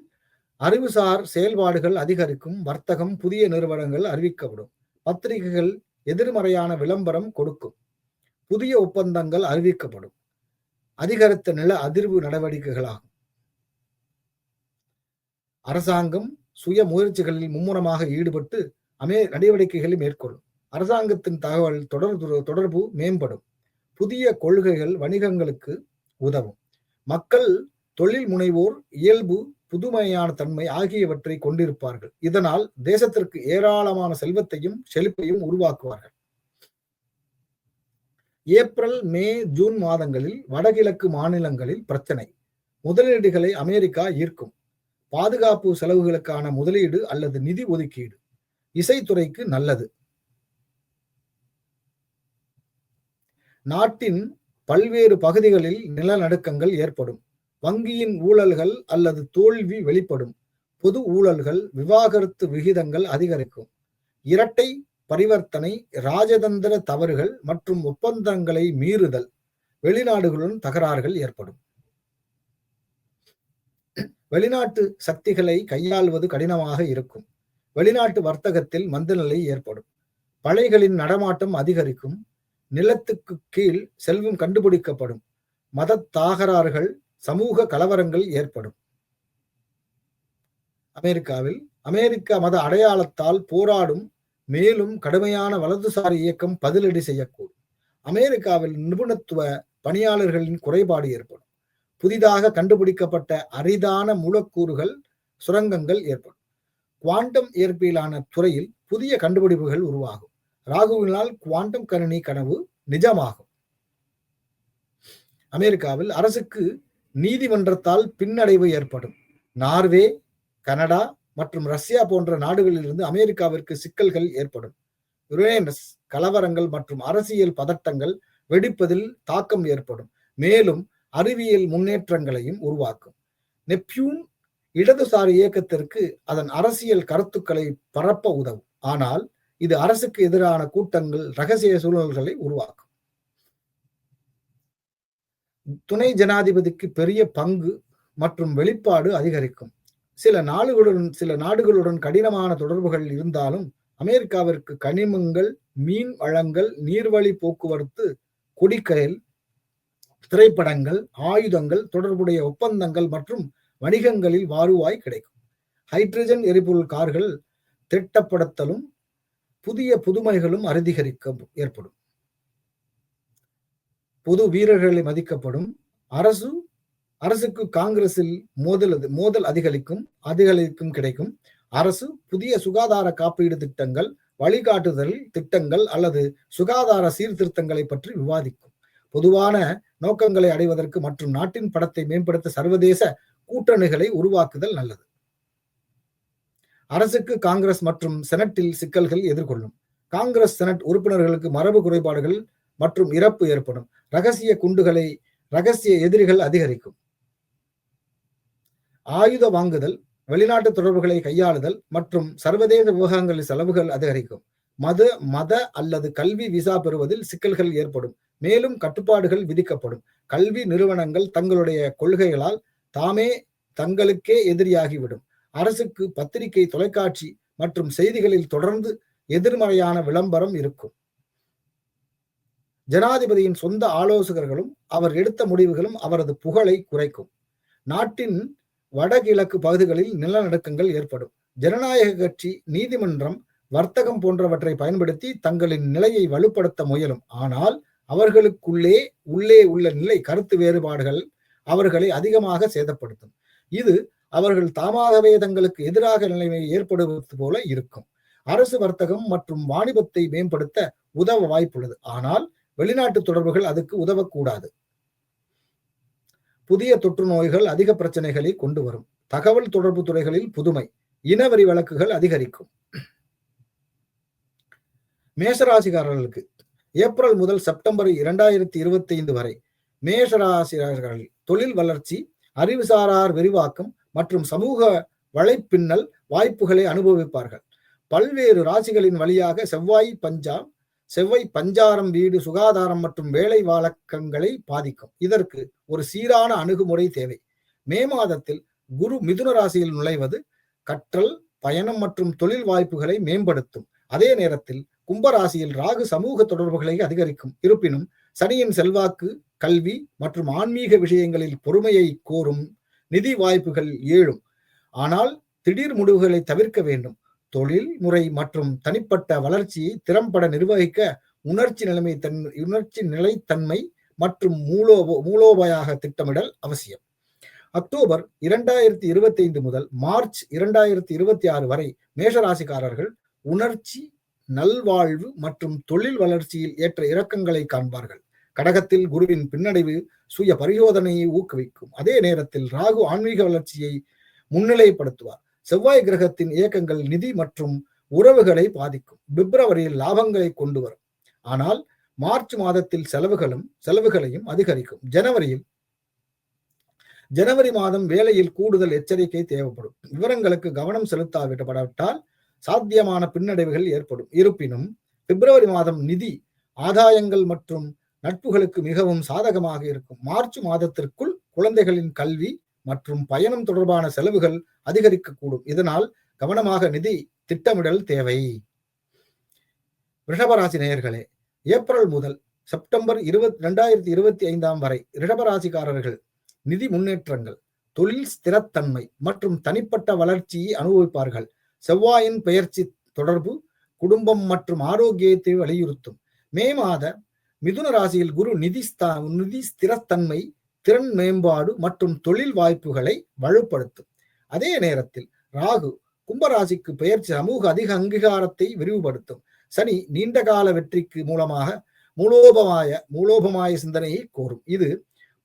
அறிவுசார் செயல்பாடுகள் அதிகரிக்கும். வர்த்தகம், புதிய நிறுவனங்கள் அறிவிக்கப்படும். பத்திரிகைகள் எதிர்மறையான விளம்பரம் கொடுக்கும். புதிய ஒப்பந்தங்கள் அறிவிக்கப்படும். அதிகரித்த நில அதிர்வு நடவடிக்கைகளாகும். அரசாங்கம் சுய முயற்சிகளில் மும்முரமாக ஈடுபட்டு நடவடிக்கைகளை மேற்கொள்ளும். அரசாங்கத்தின் தகவல் தொடர்பு மேம்படும். புதிய கொள்கைகள் வணிகங்களுக்கு உதவும். மக்கள் தொழில் முனைவோர் இயல்பு, புதுமையான தன்மை ஆகியவற்றை கொண்டிருப்பார்கள். இதனால் தேசத்திற்கு ஏராளமான செல்வத்தையும் செழிப்பையும் உருவாக்குவார்கள். ஏப்ரல், மே, ஜூன் மாதங்களில் வடகிழக்கு மாநிலங்களில் பிரச்சனை. முதலீடுகளை அமெரிக்கா ஈர்க்கும். பாதுகாப்பு செலவுகளுக்கான முதலீடு அல்லது நிதி ஒதுக்கீடு. இசைத்துறைக்கு நல்லது. நாட்டின் பல்வேறு பகுதிகளில் நிலநடுக்கங்கள் ஏற்படும். வங்கியின் ஊழல்கள் அல்லது தோல்வி வெளிப்படும். பொது ஊழல்கள், விவாகரத்து விகிதங்கள் அதிகரிக்கும். இரட்டை பரிவர்த்தனை, ராஜதந்திர தவறுகள் மற்றும் ஒப்பந்தங்களை மீறுதல், வெளிநாடுகளுடன் தகராறுகள் ஏற்படும். வெளிநாட்டு சக்திகளை கையாள்வது கடினமாக இருக்கும். வெளிநாட்டு வர்த்தகத்தில் மந்தநிலை ஏற்படும். பழைகளின் நடமாட்டம் அதிகரிக்கும். நிலத்துக்கு கீழ் செல்வம் கண்டுபிடிக்கப்படும். மத தகராறுகள், சமூக கலவரங்கள் ஏற்படும். அமெரிக்காவில் அமெரிக்க மத அடையாளத்தால் போராடும் மேலும் கடுமையான வலதுசாரி இயக்கம் பதிலடி செய்யக்கூடும். அமெரிக்காவில் நிபுணத்துவ பணியாளர்களின் குறைபாடு ஏற்படும். புதிதாக கண்டுபிடிக்கப்பட்ட அரிதான மூலக்கூறுகள், சுரங்கங்கள் ஏற்படும். குவாண்டம் இயற்பியலான துறையில் புதிய கண்டுபிடிப்புகள் உருவாகும். ராகுவினால் குவாண்டம் கணினி கனவு நிஜமாகும். அமெரிக்காவில் அரசுக்கு நீதிமன்றத்தால் பின்னடைவு ஏற்படும். நார்வே, கனடா மற்றும் ரஷ்யா போன்ற நாடுகளிலிருந்து அமெரிக்காவிற்கு சிக்கல்கள் ஏற்படும். யுரேனஸ் கலவரங்கள் மற்றும் அரசியல் பதட்டங்கள் வெடிப்பதில் தாக்கம் ஏற்படும். மேலும் அறிவியல் முன்னேற்றங்களையும் உருவாக்கும். நெப்டியூன் இடதுசாரி இயக்கத்திற்கு அதன் அரசியல் கருத்துக்களை பரப்ப உதவும். ஆனால் இது அரசுக்கு எதிரான கூட்டங்கள், ரகசிய சூழல்களை உருவாக்கும். துணை ஜனாதிபதிக்கு பெரிய பங்கு மற்றும் வெளிப்பாடு அதிகரிக்கும். சில நாடுகளுடன் கடினமான தொடர்புகள் இருந்தாலும் அமெரிக்காவிற்கு கனிமங்கள், மீன் வளங்கள், நீர்வழி போக்குவரத்து, குடிக்கயல், திரைப்படங்கள், ஆயுதங்கள், தொடர்புடைய ஒப்பந்தங்கள் மற்றும் வணிகங்களில் வருவாய் கிடைக்கும். ஹைட்ரஜன் எரிபொருள் கார்கள் திட்டப்படுத்தலும் புதிய புதுமைகளும் அதிகரிக்க ஏற்படும். பொது வீரர்களை மதிக்கப்படும். அரசுக்கு காங்கிரஸில் மோதல் அதிகரிக்கும் கிடைக்கும். அரசு புதிய சுகாதார காப்பீடு திட்டங்கள், வழிகாட்டுதல் திட்டங்கள் அல்லது சுகாதார சீர்திருத்தங்களை பற்றி விவாதிக்கும். பொதுவான நோக்கங்களை அடைவதற்கு மற்றும் நாட்டின் படத்தை மேம்படுத்த சர்வதேச கூட்டணிகளை உருவாக்குதல் நல்லது. அரசுக்கு காங்கிரஸ் மற்றும் செனட்டில் சிக்கல்கள் எதிர்கொள்ளும். காங்கிரஸ் செனட் உறுப்பினர்களுக்கு மரபு குறைபாடுகள் மற்றும் இறப்பு ஏற்படும். ரகசிய எதிரிகள் அதிகரிக்கும். ஆயுத வாங்குதல், வெளிநாட்டு தொடர்புகளை கையாளுதல் மற்றும் சர்வதேச விவகாரங்களில் செலவுகள் அதிகரிக்கும். மத அல்லது கல்வி விசா பெறுவதில் சிக்கல்கள் ஏற்படும். மேலும் கட்டுப்பாடுகள் விதிக்கப்படும். கல்வி நிறுவனங்கள் தங்களுடைய கொள்கைகளால் தாமே தங்களுக்கே எதிரியாகிவிடும். அரசுக்கு பத்திரிகை, தொலைக்காட்சி மற்றும் செய்திகளில் தொடர்ந்து எதிர்மறையான விளம்பரம் இருக்கும். ஜனாதிபதியின் சொந்த ஆலோசகர்களும் அவர் எடுத்த முடிவுகளும் அவரது புகழை குறைக்கும். நாட்டின் வடகிழக்கு பகுதிகளில் நிலநடுக்கங்கள் ஏற்படும். ஜனநாயக கட்சி நீதிமன்றம், வர்த்தகம் போன்றவற்றை பயன்படுத்தி தங்களின் நிலையை வலுப்படுத்த முயலும். ஆனால் அவர்களுக்குள்ளே உள்ள நிலை கருத்து வேறுபாடுகள் அவர்களை அதிகமாக சேதப்படுத்தும். இது அவர்கள் தாமாகவே தங்களுக்கு எதிராக நிலைமை ஏற்படுவது போல இருக்கும். அரசு வர்த்தகம் மற்றும் வாணிபத்தை மேம்படுத்த உதவ வாய்ப்புள்ளது. ஆனால் வெளிநாட்டு தொடர்புகள் அதுக்கு உதவக்கூடாது. புதிய தொற்று நோய்கள் அதிக பிரச்சனைகளை கொண்டு வரும். தகவல் தொடர்பு துறைகளில் புதுமை, இனவரி வழக்குகள் அதிகரிக்கும். மேஷராசிக்காரர்களுக்கு ஏப்ரல் முதல் செப்டம்பர் 2025 வரை மேஷராசிக்காரர்கள் தொழில் வளர்ச்சி, அறிவுசாரார் விரிவாக்கம் மற்றும் சமூக வலைப்பின்னல் வாய்ப்புகளை அனுபவிப்பார்கள். பல்வேறு ராசிகளின் வழியாக செவ்வாய் பஞ்சாரம் வீடு, சுகாதாரம் மற்றும் வேலை வழக்கங்களை பாதிக்கும். இதற்கு ஒரு சீரான அணுகுமுறை தேவை. மே மாதத்தில் குரு மிதுன ராசியில் நுழைவது கற்றல், பயணம் மற்றும் தொழில் வாய்ப்புகளை மேம்படுத்தும். அதே நேரத்தில் கும்பராசியில் ராகு சமூக தொடர்புகளை அதிகரிக்கும். இருப்பினும் சனியின் செல்வாக்கு கல்வி மற்றும் ஆன்மீக விஷயங்களில் பொறுமையை கோரும். நிதி வாய்ப்புகள் ஏழும். ஆனால் திடீர் முடிவுகளை தவிர்க்க வேண்டும். தொழில் முறை மற்றும் தனிப்பட்ட வளர்ச்சியை திறம்பட நிர்வகிக்க உணர்ச்சி நிலைத்தன்மை மற்றும் மூலோபாயாக திட்டமிடல் அவசியம். அக்டோபர் 2025 முதல் மார்ச் 2026 வரை மேஷராசிக்காரர்கள் உணர்ச்சி, நல்வாழ்வு மற்றும் தொழில் வளர்ச்சியில் ஏற்ற இறக்கங்களை காண்பார்கள். கடகத்தில் குருவின் பின்னடைவு சுய பரிசோதனையை ஊக்குவிக்கும். அதே நேரத்தில் ராகு ஆன்மீக வளர்ச்சியை முன்னிலைப்படுத்துவார். செவ்வாய் கிரகத்தின் இயக்கங்கள் நிதி மற்றும் உறவுகளை பாதிக்கும். பிப்ரவரியில் லாபங்களை கொண்டு வரும். ஆனால் மார்ச் மாதத்தில் செலவுகளையும் அதிகரிக்கும். ஜனவரி மாதம் வேலையில் கூடுதல் எச்சரிக்கை தேவைப்படும். விவரங்களுக்கு கவனம் செலுத்தாவிடப்படாவிட்டால் சாத்தியமான பின்னடைவுகள் ஏற்படும். இருப்பினும் பிப்ரவரி மாதம் நிதி ஆதாயங்கள் மற்றும் நட்புகளுக்கு மிகவும் சாதகமாக இருக்கும். மார்ச் மாதத்திற்குள் குழந்தைகளின் கல்வி மற்றும் பயணம் தொடர்பான செலவுகள் அதிகரிக்கக்கூடும். இதனால் கவனமாக நிதி திட்டமிடல் தேவை. ரிஷபராசி நேயர்களே, ஏப்ரல் முதல் செப்டம்பர் 2025 வரை ரிஷபராசிக்காரர்கள் நிதி முன்னேற்றங்கள், தொழில் ஸ்திரத்தன்மை மற்றும் தனிப்பட்ட வளர்ச்சியை அனுபவிப்பார்கள். செவ்வாயின் பெயர்ச்சி தொடர்பு குடும்பம் மற்றும் ஆரோக்கியத்தை வலியுறுத்தும். மே மாத மிதுன ராசியில் குரு நிதி ஸ்திரத்தன்மை, திறன் மேம்பாடு மற்றும் தொழில் வாய்ப்புகளை வலுப்படுத்தும். அதே நேரத்தில் ராகு கும்பராசிக்கு பெயர்ச்சி சமூக அதிக அங்கீகாரத்தை விரிவுபடுத்தும். சனி நீண்டகால வெற்றிக்கு மூலோபமாய சிந்தனையை கோரும். இது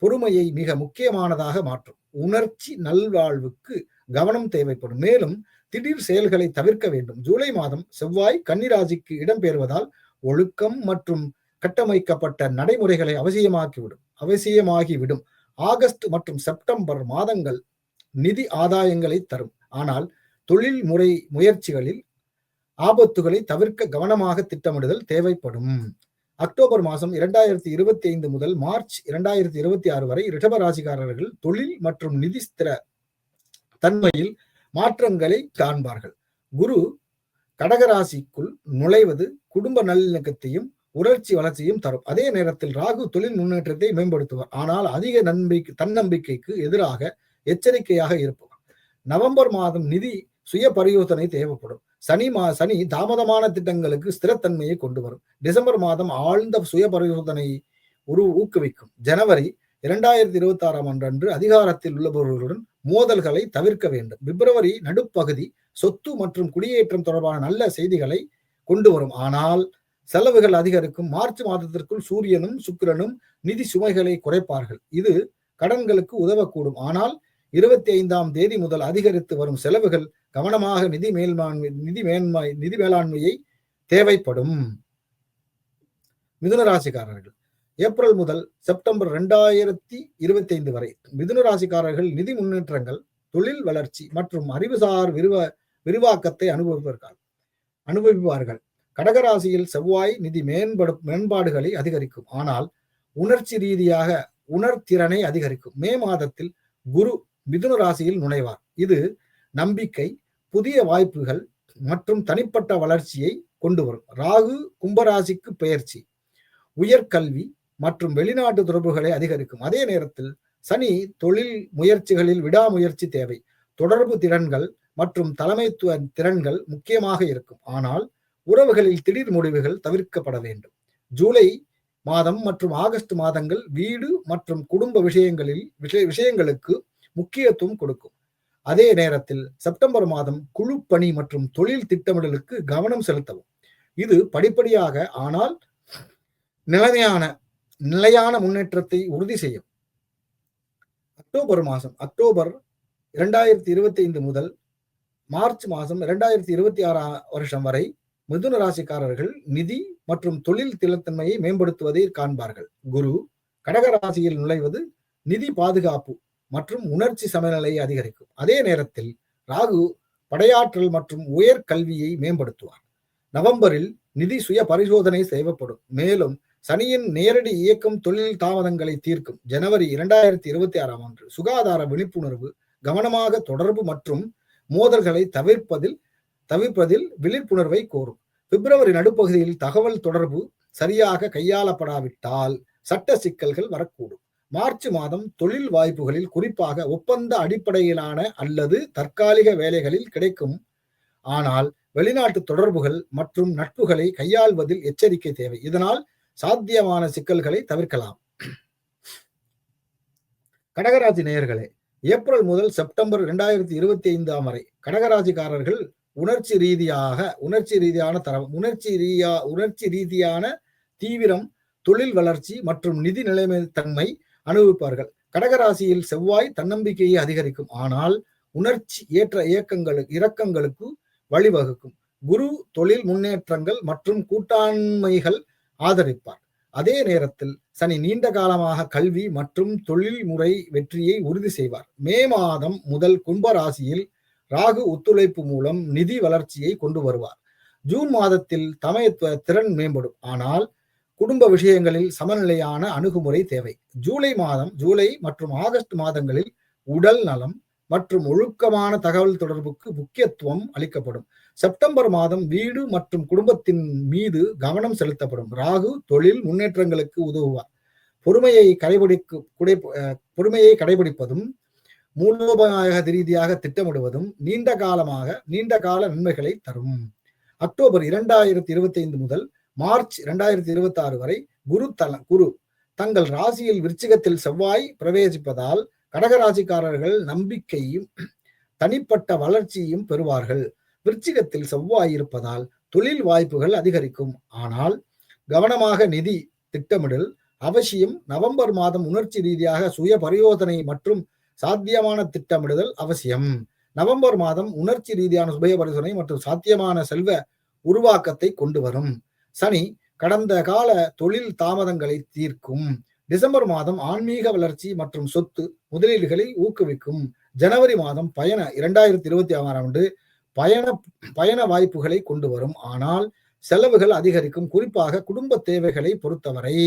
பொறுமையை மிக முக்கியமானதாக மாற்றும். உணர்ச்சி நல்வாழ்வுக்கு கவனம் தேவைப்படும். மேலும் திடீர் செயல்களை தவிர்க்க வேண்டும். ஜூலை மாதம் செவ்வாய் கன்னிராசிக்கு இடம்பெறுவதால் ஒழுக்கம் மற்றும் கட்டமைக்கப்பட்ட நடைமுறைகளை அவசியமாகிவிடும். ஆகஸ்ட் மற்றும் செப்டம்பர் மாதங்கள் நிதி ஆதாயங்களை தரும். ஆனால் தொழில் முயற்சிகளில் ஆபத்துகளை தவிர்க்க கவனமாக திட்டமிடுதல் தேவைப்படும். அக்டோபர் மாதம் 2025 முதல் மார்ச் 2026 வரை ரிஷபராசிக்காரர்கள் தொழில் மற்றும் நிதி ஸ்திர தன்மையில் மாற்றங்களை காண்பார்கள். குரு கடகராசிக்குள் நுழைவது குடும்ப நல்லிணக்கத்தையும் உணர்ச்சி வளர்ச்சியும் தரும். அதே நேரத்தில் ராகு தொழில் முன்னேற்றத்தை மேம்படுத்துவார். ஆனால் அதிக தன்னம்பிக்கைக்கு எதிராக எச்சரிக்கையாக இருப்பார். நவம்பர் மாதம் நிதி சுய பரியோசனை தேவைப்படும். சனி தாமதமான திட்டங்களுக்கு ஸ்திரத்தன்மையை கொண்டு வரும். டிசம்பர் மாதம் ஆழ்ந்த சுய பரிசோதனை ஊக்குவிக்கும். ஜனவரி 2026 அன்று அதிகாரத்தில் உள்ளவர்களுடன் மோதல்களை தவிர்க்க வேண்டும். பிப்ரவரி நடுப்பகுதி சொத்து மற்றும் குடியேற்றம் தொடர்பான நல்ல செய்திகளை கொண்டு வரும். ஆனால் செலவுகள் அதிகரிக்கும். மார்ச் மாதத்திற்குள் சூரியனும் சுக்கிரனும் நிதி சுமைகளை குறைப்பார்கள். இது கடன்களுக்கு உதவக்கூடும். ஆனால் 25ஆம் தேதி முதல் அதிகரித்து வரும் செலவுகள் கவனமாக நிதி மேலாண்மையை தேவைப்படும். மிதுன ராசிக்காரர்கள் ஏப்ரல் முதல் செப்டம்பர் 2025 வரை மிதுன ராசிக்காரர்கள் நிதி முன்னேற்றங்கள், தொழில் வளர்ச்சி மற்றும் அறிவுசார் விரிவாக்கத்தை அனுபவிப்பார்கள். கடகராசியில் செவ்வாய் நிதி மேம்பாடுகளை அதிகரிக்கும், ஆனால் உணர்ச்சி ரீதியாக உணர்திறனை அதிகரிக்கும். மே மாதத்தில் குரு மிதுன ராசியில் நுழைவார். இது நம்பிக்கை, புதிய வாய்ப்புகள் மற்றும் தனிப்பட்ட வளர்ச்சியை கொண்டு வரும். ராகு கும்பராசிக்கு பெயர்ச்சி உயர்கல்வி மற்றும் வெளிநாட்டு தொடர்புகளை அதிகரிக்கும். அதே நேரத்தில் சனி தொழில் முயற்சிகளில் விடாமுயற்சி தேவை. தொடர்பு திறன்கள் மற்றும் தலைமைத்துவ திறன்கள் முக்கியமாக இருக்கும், ஆனால் உறவுகளில் திடீர் முடிவுகள் தவிர்க்கப்பட வேண்டும். ஜூலை மாதம் மற்றும் ஆகஸ்ட் மாதங்கள் வீடு மற்றும் குடும்ப விஷயங்களுக்கு முக்கியத்துவம் கொடுக்கும். அதே நேரத்தில் செப்டம்பர் மாதம் குழு பணி மற்றும் தொழில் திட்டமிடலுக்கு கவனம் செலுத்தவும். இது படிப்படியாக ஆனால் நிலையான முன்னேற்றத்தை உறுதி செய்யும். அக்டோபர் 2025 முதல் மார்ச் மாதம் 2026 வருஷம் வரை மிதுன ராசிக்காரர்கள் நிதி மற்றும் தொழில் திலத்தன்மையை மேம்படுத்துவதை காண்பார்கள். குரு கடகராசியில் நுழைவது நிதி பாதுகாப்பு மற்றும் உணர்ச்சி சமநிலையை அதிகரிக்கும். அதே நேரத்தில் ராகு படையாற்றல் மற்றும் உயர் கல்வியை மேம்படுத்துவார். நவம்பரில் நிதி சுய பரிசோதனை செய்யப்படும். மேலும் சனியின் நேரடி இயக்கம் தொழில் தாமதங்களை தீர்க்கும். ஜனவரி 2026 அன்று சுகாதார விழிப்புணர்வு, கவனமாக தொடர்பு மற்றும் மோதல்களை தவிர்ப்பதில் விழிப்புணர்வை கோரும். பிப்ரவரி நடுப்பகுதியில் தகவல் தொடர்பு சரியாக கையாளப்படாவிட்டால் சட்ட சிக்கல்கள் வரக்கூடும். மார்ச் மாதம் தொழில் வாய்ப்புகளில், குறிப்பாக ஒப்பந்த அடிப்படையிலான அல்லது தற்காலிக வேலைகளில் கிடைக்கும், ஆனால் வெளிநாட்டு தொடர்புகள் மற்றும் நட்புகளை கையாள்வதில் எச்சரிக்கை தேவை. இதனால் சாத்தியமான சிக்கல்களை தவிர்க்கலாம். கடகராசி நேயர்களே, ஏப்ரல் முதல் செப்டம்பர் 2025 வரை கடகராசிக்காரர்கள் உணர்ச்சி ரீதியான தீவிரம், தொழில் வளர்ச்சி மற்றும் நிதி நிலைமைத்தன்மை அனுபவிப்பார்கள். கடகராசியில் செவ்வாய் தன்னம்பிக்கையை அதிகரிக்கும், ஆனால் உணர்ச்சி இறக்கங்களுக்கு வழிவகுக்கும். குரு தொழில் முன்னேற்றங்கள் மற்றும் கூட்டாண்மைகள் ஆதரிப்பார். அதே நேரத்தில் சனி நீண்ட காலமாக கல்வி மற்றும் தொழில் முறை வெற்றியை உறுதி செய்வார். மே மாதம் முதல் கும்பராசியில் ராகு ஒத்துழைப்பு மூலம் நிதி வளர்ச்சியை கொண்டு வருவார். ஜூன் மாதத்தில் தமயத்துவ திறன் மேம்படும், ஆனால் குடும்ப விஷயங்களில் சமநிலையான அணுகுமுறை தேவை. ஜூலை மற்றும் ஆகஸ்ட் மாதங்களில் உடல் நலம் மற்றும் ஒழுக்கமான தகவல் தொடர்புக்கு முக்கியத்துவம் அளிக்கப்படும். செப்டம்பர் மாதம் வீடு மற்றும் குடும்பத்தின் மீது கவனம் செலுத்தப்படும். ராகு தொழில் முன்னேற்றங்களுக்கு உதவுவார். பொறுமையை கடைபிடிப்பதும் மூலோபாய ரீதியாக திட்டமிடுவதும் நீண்ட கால நன்மைகளை தரும். அக்டோபர் 2025 முதல் மார்ச் 2026 வரை குரு தங்கள் ராசியில் விருச்சிகத்தில் செவ்வாய் பிரவேசிப்பதால் கடகராசிக்காரர்கள் நம்பிக்கையும் தனிப்பட்ட வளர்ச்சியும் பெறுவார்கள். விருச்சிகத்தில் செவ்வாய் இருப்பதால் தொழில் வாய்ப்புகள் அதிகரிக்கும், ஆனால் கவனமாக நிதி திட்டமிடல் அவசியம். நவம்பர் மாதம் உணர்ச்சி ரீதியாக சுய பரியோதனை மற்றும் சாத்தியமான திட்டமிடுதல் அவசியம். நவம்பர் மாதம் உணர்ச்சி ரீதியான சுய பரிசோதனை மற்றும் சாத்தியமான செல்வ உருவாக்கத்தை கொண்டு வரும். சனி கடந்த கால தொழில் தாமதங்களை தீர்க்கும். டிசம்பர் மாதம் ஆன்மீக வளர்ச்சி மற்றும் சொத்து முதலீடுகளை ஊக்குவிக்கும். ஜனவரி மாதம் 2026 பயண வாய்ப்புகளை கொண்டு வரும், ஆனால் செலவுகள் அதிகரிக்கும், குறிப்பாக குடும்ப தேவைகளை பொறுத்தவரை.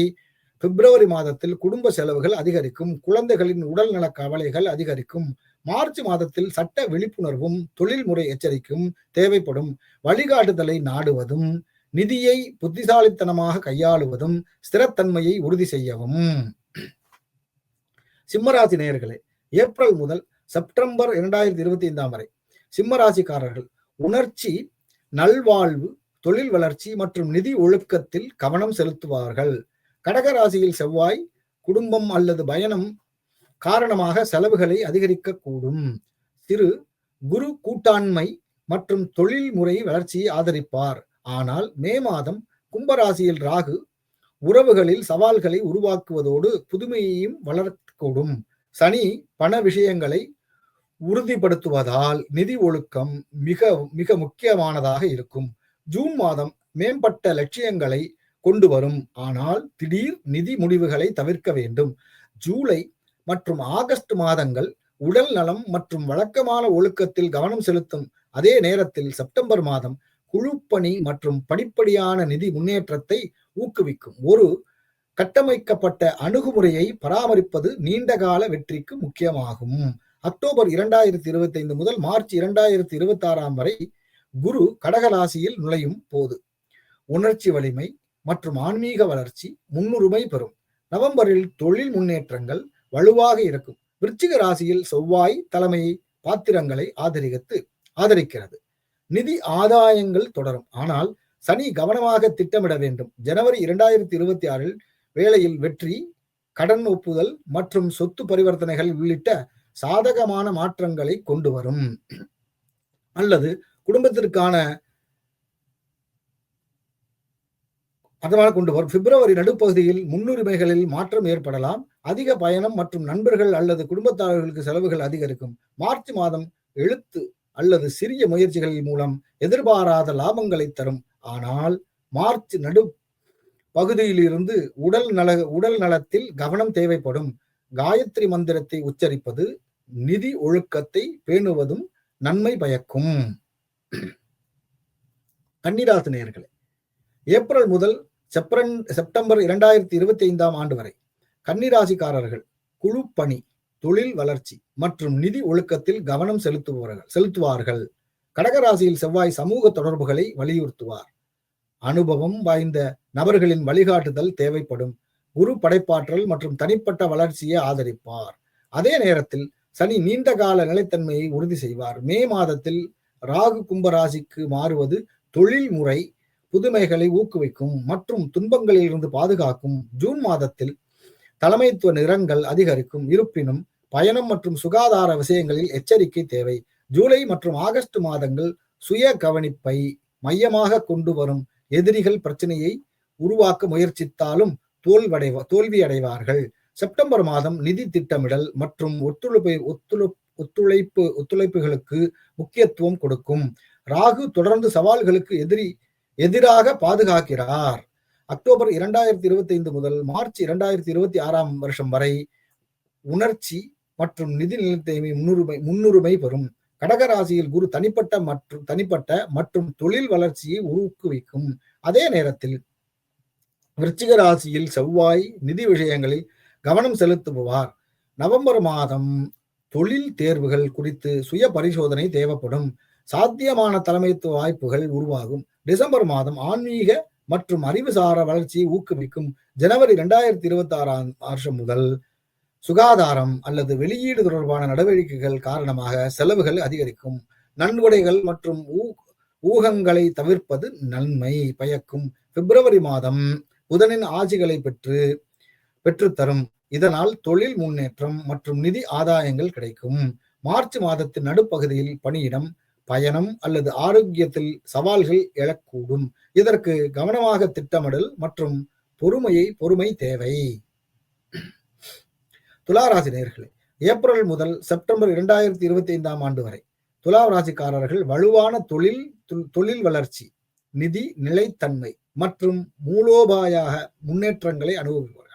பிப்ரவரி மாதத்தில் குடும்ப செலவுகள் அதிகரிக்கும், குழந்தைகளின் உடல்நல கவலைகள் அதிகரிக்கும். மார்ச் மாதத்தில் சட்ட விழிப்புணர்வும் தொழில்முறை எச்சரிக்கையும் தேவைப்படும். வழிகாட்டுதலை நாடுவதும் நிதியை புத்திசாலித்தனமாக கையாளுவதும் ஸ்திரத்தன்மையை உறுதி செய்யவும். சிம்மராசி நேயர்களே, ஏப்ரல் முதல் செப்டம்பர் 2025 வரை சிம்மராசிக்காரர்கள் உணர்ச்சி, நல்வாழ்வு, தொழில் வளர்ச்சி மற்றும் நிதி ஒழுக்கத்தில் கவனம் செலுத்துவார்கள். கடகராசியில் செவ்வாய் குடும்பம் அல்லது பயணம் காரணமாக செலவுகளை அதிகரிக்கக்கூடும். குரு கூட்டாண்மை மற்றும் தொழில் முறை வளர்ச்சியை ஆதரிப்பார், ஆனால் மே மாதம் கும்பராசியில் ராகு உறவுகளில் சவால்களை உருவாக்குவதோடு புதுமையையும் வளர்க்கக்கூடும். சனி பண விஷயங்களை உறுதிப்படுத்துவதால் நிதி ஒழுக்கம் மிக மிக முக்கியமானதாக இருக்கும். ஜூன் மாதம் மேம்பட்ட லட்சியங்களை கொண்டு வரும், ஆனால் திடீர் நிதி முடிவுகளை தவிர்க்க வேண்டும். ஜூலை மற்றும் ஆகஸ்ட் மாதங்கள் உடல் நலம் மற்றும் வழக்கமான ஒழுக்கத்தில் கவனம் செலுத்தும். அதே நேரத்தில் செப்டம்பர் மாதம் குழுப்பணி மற்றும் படிப்படியான நிதி முன்னேற்றத்தை ஊக்குவிக்கும். ஒரு கட்டமைக்கப்பட்ட அணுகுமுறையை பராமரிப்பது நீண்டகால வெற்றிக்கு முக்கியமாகும். அக்டோபர் 2025 முதல் மார்ச் 2026 வரை குரு கடகராசியில் நுழையும் போது உணர்ச்சி வலிமை மற்றும் ஆன்மீக வளர்ச்சி முன்னுரிமை பெறும். நவம்பரில் தொழில் முன்னேற்றங்கள் வலுவாக இருக்கும். விருச்சிக ராசியில் செவ்வாய் தலைமை பாத்திரங்களை ஆதரிக்கிறது. நிதி ஆதாயங்கள் தொடரும், ஆனால் சனி கவனமாக திட்டமிட வேண்டும். ஜனவரி 2026 வேளையில் வெற்றி, கடன் ஒப்புதல் மற்றும் சொத்து பரிவர்த்தனைகள் உள்ளிட்ட சாதகமான மாற்றங்களை கொண்டு வரும் அல்லது குடும்பத்திற்கான கொண்டு வரும். பிப்ரவரி நடுப்பகுதியில் முன்னுரிமைகளில் மாற்றம் ஏற்படலாம். அதிக பயணம் மற்றும் நண்பர்கள் அல்லது குடும்பத்தார்களுக்கு செலவுகள் அதிகரிக்கும். மார்ச் மாதம் எழுத்து அல்லது சிறிய முயற்சிகளின் மூலம் எதிர்பாராத லாபங்களை தரும். ஆனால் மார்ச் நடு பகுதியிலிருந்து உடல் நலத்தில் கவனம் தேவைப்படும். காயத்ரி மந்திரத்தை உச்சரிப்பது நிதி ஒழுக்கத்தை பேணுவதும் நன்மை பயக்கும். கன்னிராசி நேயர்களே, ஏப்ரல் முதல் செப்டம்பர் 2025 வரை கன்னிராசிக்காரர்கள் குழு பணி, தொழில் வளர்ச்சி மற்றும் நிதி ஒழுக்கத்தில் கவனம் செலுத்துவார்கள். கடகராசியில் செவ்வாய் சமூக தொடர்புகளை வலியுறுத்துவார். அனுபவம் வாய்ந்த நபர்களின் வழிகாட்டுதல் தேவைப்படும். குரு படைப்பாற்றல் மற்றும் தனிப்பட்ட வளர்ச்சியை ஆதரிப்பார். அதே நேரத்தில் சனி நீண்டகால நிலைத்தன்மையை உறுதி செய்வார். மே மாதத்தில் ராகு கும்பராசிக்கு மாறுவது தொழில் முறை புதுமைகளை ஊக்குவிக்கும் மற்றும் துன்பங்களில் இருந்து பாதுகாக்கும். ஜூன் மாதத்தில் தலைமைத்துவ நிறங்கள் அதிகரிக்கும். இருப்பினும் பயணம் மற்றும் சுகாதார விஷயங்களில் எச்சரிக்கை தேவை. ஜூலை மற்றும் ஆகஸ்ட் மாதங்கள் சுய கவனிப்பை மையமாக கொண்டு வரும். எதிரிகள் பிரச்சனையை உருவாக்க முயற்சித்தாலும் தோல்வி அடைவார்கள். செப்டம்பர் மாதம் நிதி திட்டமிடல் மற்றும் ஒத்துழைப்புகளுக்கு முக்கியத்துவம் கொடுக்கும். ராகு தொடர்ந்து சவால்களுக்கு எதிராக பாதுகாக்கிறார். அக்டோபர் 2025 முதல் மார்ச் 2026 வரை உணர்ச்சி மற்றும் நிதி நிலைத்தன்மை முன்னுரிமை பெறும். கடகராசியில் குரு தனிப்பட்ட மற்றும் தொழில் வளர்ச்சியை ஊக்குவிக்கும். அதே நேரத்தில் விருச்சிக ராசியில் செவ்வாய் நிதி விஷயங்களில் கவனம் செலுத்துவார். நவம்பர் மாதம் தொழில் தேர்வுகள் குறித்து சுய பரிசோதனை தேவைப்படும். சாத்தியமான தலைமைத்துவ வாய்ப்புகள் உருவாகும். டிசம்பர் மாதம் ஆன்மீக மற்றும் அறிவுசார வளர்ச்சியை ஊக்குவிக்கும். ஜனவரி 2026 முதல் சுகாதாரம் அல்லது வெளியீடு தொடர்பான நடவடிக்கைகள் காரணமாக செலவுகள் அதிகரிக்கும். நன்கொடைகள் மற்றும் ஊகங்களை தவிர்ப்பது நன்மை பயக்கும். பிப்ரவரி மாதம் புதனின் ஆட்சிகளை பெற்றுத்தரும். இதனால் தொழில் முன்னேற்றம் மற்றும் நிதி ஆதாயங்கள் கிடைக்கும். மார்ச் மாதத்தின் நடுப்பகுதியில் பணியிடம், பயணம் அல்லது ஆரோக்கியத்தில் சவால்கள் எழக்கூடும். இதற்கு கவனமாக திட்டமிடல் மற்றும் பொறுமை தேவை. துளாராசி நேயர்களே, ஏப்ரல் முதல் செப்டம்பர் 2025 வரை துலா ராசிக்காரர்கள் வலுவான தொழில் வளர்ச்சி, நிதி நிலைத்தன்மை மற்றும் மூலோபாய முன்னேற்றங்களை அனுபவிப்பார்கள்.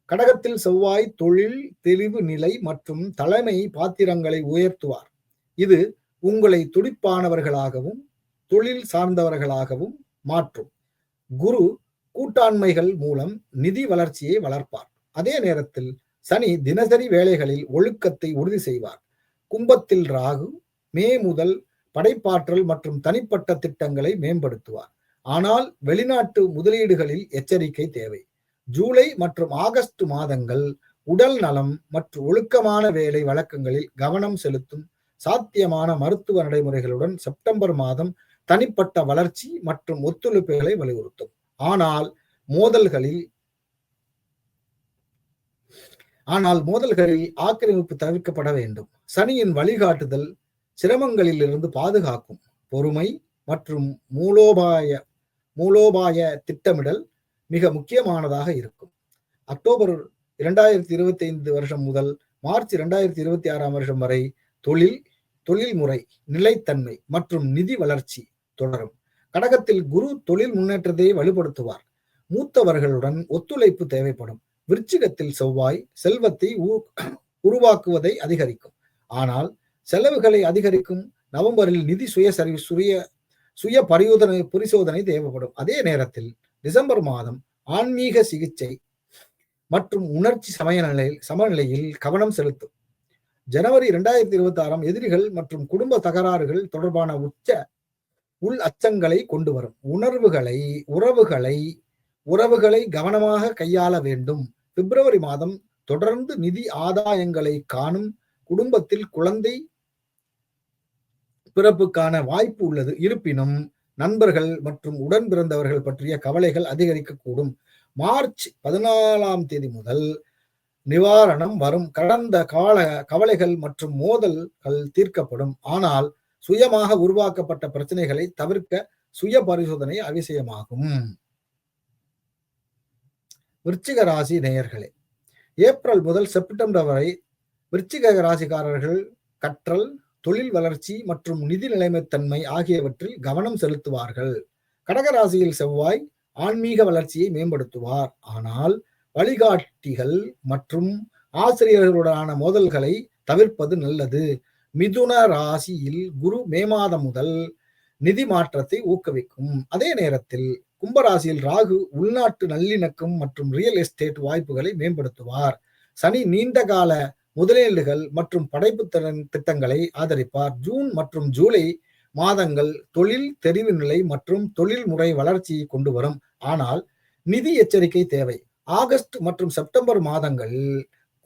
கடகத்தில் செவ்வாய் தொழில் தெளிவு நிலை மற்றும் தலைமை பாத்திரங்களை உயர்த்துவார். இது உங்களை துடிப்பானவர்களாகவும் தொழில் சார்ந்தவர்களாகவும் மாற்றும். குரு கூட்டாண்மைகள் மூலம் நிதி வளர்ச்சியை வளர்ப்பார். அதே நேரத்தில் சனி தினசரி வேலைகளில் ஒழுக்கத்தை உறுதி செய்வார். கும்பத்தில் ராகு மே முதல் படைப்பாற்றல் மற்றும் தனிப்பட்ட திட்டங்களை மேம்படுத்துவார். ஆனால் வெளிநாட்டு முதலீடுகளில் எச்சரிக்கை தேவை. ஜூலை மற்றும் ஆகஸ்ட் மாதங்கள் உடல் நலம் மற்றும் ஒழுக்கமான வேலை வழக்கங்களில் கவனம் செலுத்தும். சாத்தியமான மருத்துவ நடைமுறைகளுடன் செப்டம்பர் மாதம் தனிப்பட்ட வளர்ச்சி மற்றும் ஒத்துழைப்புகளை வலியுறுத்தும். ஆனால் மோதல்களில் ஆக்கிரமிப்பு தவிர்க்கப்பட வேண்டும். சனியின் வழிகாட்டுதல் சிரமங்களில் இருந்து பாதுகாக்கும். பொறுமை மற்றும் மூலோபாய திட்டமிடல் மிக முக்கியமானதாக இருக்கும். அக்டோபர் 2025 முதல் மார்ச் 2026 வரை தொழில், தொழில்முறை, நிலைத்தன்மை மற்றும் நிதி வளர்ச்சி தொடரும். கடகத்தில் குரு தொழில் முன்னேற்றத்தை வலுப்படுத்துவார். மூத்தவர்களுடன் ஒத்துழைப்பு தேவைப்படும். விருச்சிகத்தில் செவ்வாய் செல்வத்தை உருவாக்குவதை அதிகரிக்கும். ஆனால் செலவுகளை அதிகரிக்கும். நவம்பரில் நிதி சுய பரிசோதனை தேவைப்படும். அதே நேரத்தில் டிசம்பர் மாதம் ஆன்மீக சிகிச்சை மற்றும் உணர்ச்சி சமநிலையில் கவனம் செலுத்தும். ஜனவரி 2026 எதிரிகள் மற்றும் குடும்ப தகராறுகள் தொடர்பான உள் அச்சங்களை கொண்டு வரும். உறவுகளை கவனமாக கையாள வேண்டும். பிப்ரவரி மாதம் தொடர்ந்து நிதி ஆதாயங்களை காணும். குடும்பத்தில் குழந்தை பிறப்புக்கான வாய்ப்பு உள்ளது. இருப்பினும் நண்பர்கள் மற்றும் உடன் பிறந்தவர்கள் பற்றிய கவலைகள் அதிகரிக்கக்கூடும். மார்ச் 14 முதல் நிவாரணம் வரும். கடந்த கால கவலைகள் மற்றும் மோதல்கள் தீர்க்கப்படும். ஆனால் சுயமாக உருவாக்கப்பட்ட பிரச்சனைகளை தவிர்க்க சுய பரிசோதனை அவசியமாகும். விருச்சிக ராசி நேயர்களே, ஏப்ரல் முதல் செப்டம்பர் வரை விருச்சிக ராசிக்காரர்கள் கற்றல், தொழில் வளர்ச்சி மற்றும் நிதி நிலைமைத்தன்மை ஆகியவற்றில் கவனம் செலுத்துவார்கள். கடகராசியில் செவ்வாய் ஆன்மீக வளர்ச்சியை மேம்படுத்துவார். ஆனால் வழிகாட்டிகள் மற்றும் ஆசிரியர்களுடனான மோதல்களை தவிர்ப்பது நல்லது. மிதுன ராசியில் குரு மே மாதம் முதல் நிதி மாற்றத்தை ஊக்குவிக்கும். அதே நேரத்தில் கும்பராசியில் ராகு உள்நாட்டு நல்லிணக்கம் மற்றும் ரியல் எஸ்டேட் வாய்ப்புகளை மேம்படுத்துவார். சனி நீண்டகால முதலீடுகள் மற்றும் படைப்பு திட்டங்களை ஆதரிப்பார். ஜூன் மற்றும் ஜூலை மாதங்கள் தொழில் தெரிவு நிலை மற்றும் தொழில்முறை வளர்ச்சியை கொண்டு வரும். ஆனால் நிதி எச்சரிக்கை தேவை. ஆகஸ்ட் மற்றும் செப்டம்பர் மாதங்கள்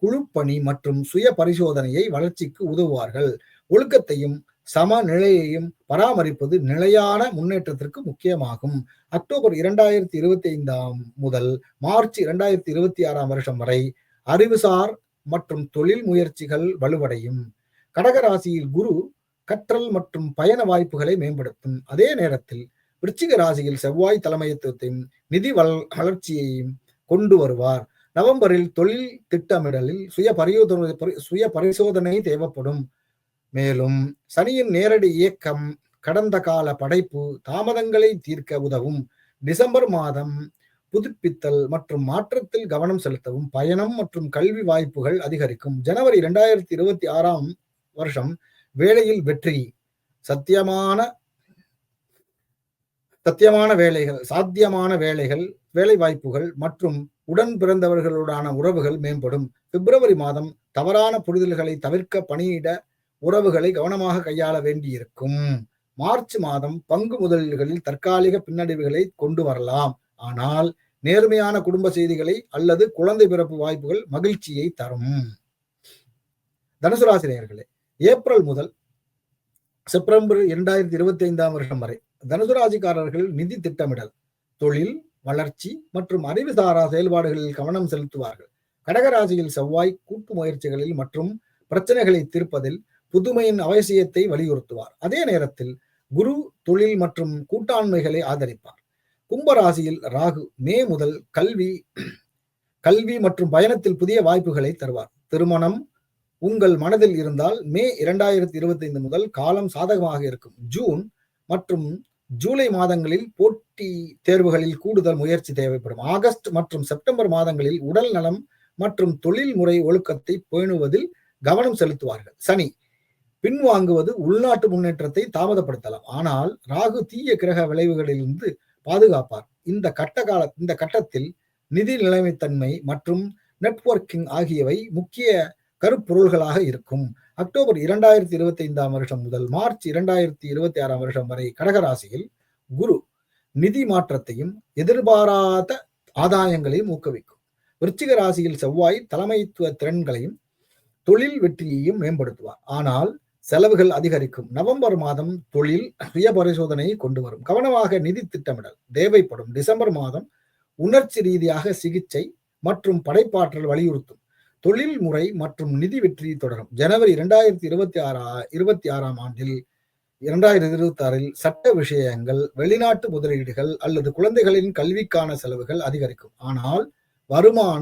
குழுப்பணி மற்றும் சுய பரிசோதனையை வளர்ச்சிக்கு உதவுவார்கள். ஒழுக்கத்தையும் சமநிலையையும் பராமரிப்பது நிலையான முன்னேற்றத்திற்கு முக்கியமாகும். அக்டோபர் 2025 முதல் மார்ச் 2026 வரை அறிவுசார் மற்றும் தொழில் முயற்சிகள் வலுவடையும். கடகராசியில் குரு கற்றல் மற்றும் பயண வாய்ப்புகளை மேம்படுத்தும். அதே நேரத்தில் விருச்சிக ராசியில் செவ்வாய் தலைமைத்துவத்தையும் நிதி வளர்ச்சியையும் கொண்டு வருவார். நவம்பரில் தொழில் திட்டமிடலில் சுய பரிசோதனை தேவைப்படும். மேலும் சனியின் நேரடி இயக்கம் கடந்த கால படைப்பு தாமதங்களை தீர்க்க உதவும். டிசம்பர் மாதம் புதுப்பித்தல் மற்றும் மாற்றத்தில் கவனம் செலுத்தவும். பயணம் மற்றும் கல்வி வாய்ப்புகள் அதிகரிக்கும். ஜனவரி 2026 வேலையில் வெற்றி, சாத்தியமான வேலைகள், வேலை வாய்ப்புகள் மற்றும் உடன் பிறந்தவர்களுடான உறவுகள் மேம்படும். பிப்ரவரி மாதம் தவறான புரிதல்களை தவிர்க்க பணியிட உறவுகளை கவனமாக கையாள வேண்டியிருக்கும். மார்ச் மாதம் பங்கு முதலீடுகளில் தற்காலிக பின்னடைவுகளை கொண்டு வரலாம். ஆனால் நேர்மையான குடும்ப செய்திகளை அல்லது குழந்தை பிறப்பு வாய்ப்புகள் மகிழ்ச்சியை தரும். தனுசு ராசி நேயர்களே, ஏப்ரல் முதல் செப்டம்பர் 2025 வரை தனுசு ராசிக்காரர்கள் நிதி திட்டமிடல், தொழில் வளர்ச்சி மற்றும் அறிவுசாரா செயல்பாடுகளில் கவனம் செலுத்துவார்கள். கடகராசியில் செவ்வாய் கூட்டு முயற்சிகளில் மற்றும் பிரச்சனைகளை தீர்ப்பதில் புதுமையின் அவசியத்தை வலியுறுத்துவார். அதே நேரத்தில் குரு தொழில் மற்றும் கூட்டாண்மைகளை ஆதரிப்பார். கும்பராசியில் ராகு மே முதல் கல்வி மற்றும் பயணத்தில் புதிய வாய்ப்புகளை தருவார். திருமணம் உங்கள் மனதில் இருந்தால் மே 2025 முதல் காலம் சாதகமாக இருக்கும். ஜூன் மற்றும் ஜூலை மாதங்களில் போட்டி தேர்வுகளில் கூடுதல் முயற்சி தேவைப்படும். ஆகஸ்ட் மற்றும் செப்டம்பர் மாதங்களில் உடல் நலம் மற்றும் தொழில்முறை ஒழுக்கத்தை பேணுவதில் கவனம் செலுத்துவார்கள். சனி பின்வாங்குவது உள்நாட்டு முன்னேற்றத்தை தாமதப்படுத்தலாம். ஆனால் ராகு தீய கிரக விளைவுகளிலிருந்து பாதுகாப்பார். இந்த கட்டத்தில் நிதி நிலைமைத்தன்மை மற்றும் நெட்வொர்க்கிங் ஆகியவை முக்கிய கருப்பொருள்களாக இருக்கும். அக்டோபர் 2025 முதல் மார்ச் 2026 வரை கடகராசியில் குரு நிதி மாற்றத்தையும் எதிர்பாராத ஆதாயங்களையும் ஊக்குவிக்கும். விருச்சிக ராசியில் செவ்வாய் தலைமைத்துவ திறன்களையும் தொழில் வெற்றியையும் மேம்படுத்துவார். ஆனால் செலவுகள் அதிகரிக்கும். நவம்பர் மாதம் தொழில் சுய பரிசோதனையை கொண்டு வரும். கவனமாக நிதி திட்டமிடல் தேவைப்படும். டிசம்பர் மாதம் உணர்ச்சி ரீதியாக சிகிச்சை மற்றும் படைப்பாற்றல் வலியுறுத்தும். தொழில் முறை மற்றும் நிதி வெற்றி தொடரும். ஜனவரி 2026 சட்ட விஷயங்கள், வெளிநாட்டு முதலீடுகள் அல்லது குழந்தைகளின் கல்விக்கான செலவுகள் அதிகரிக்கும். ஆனால் வருமான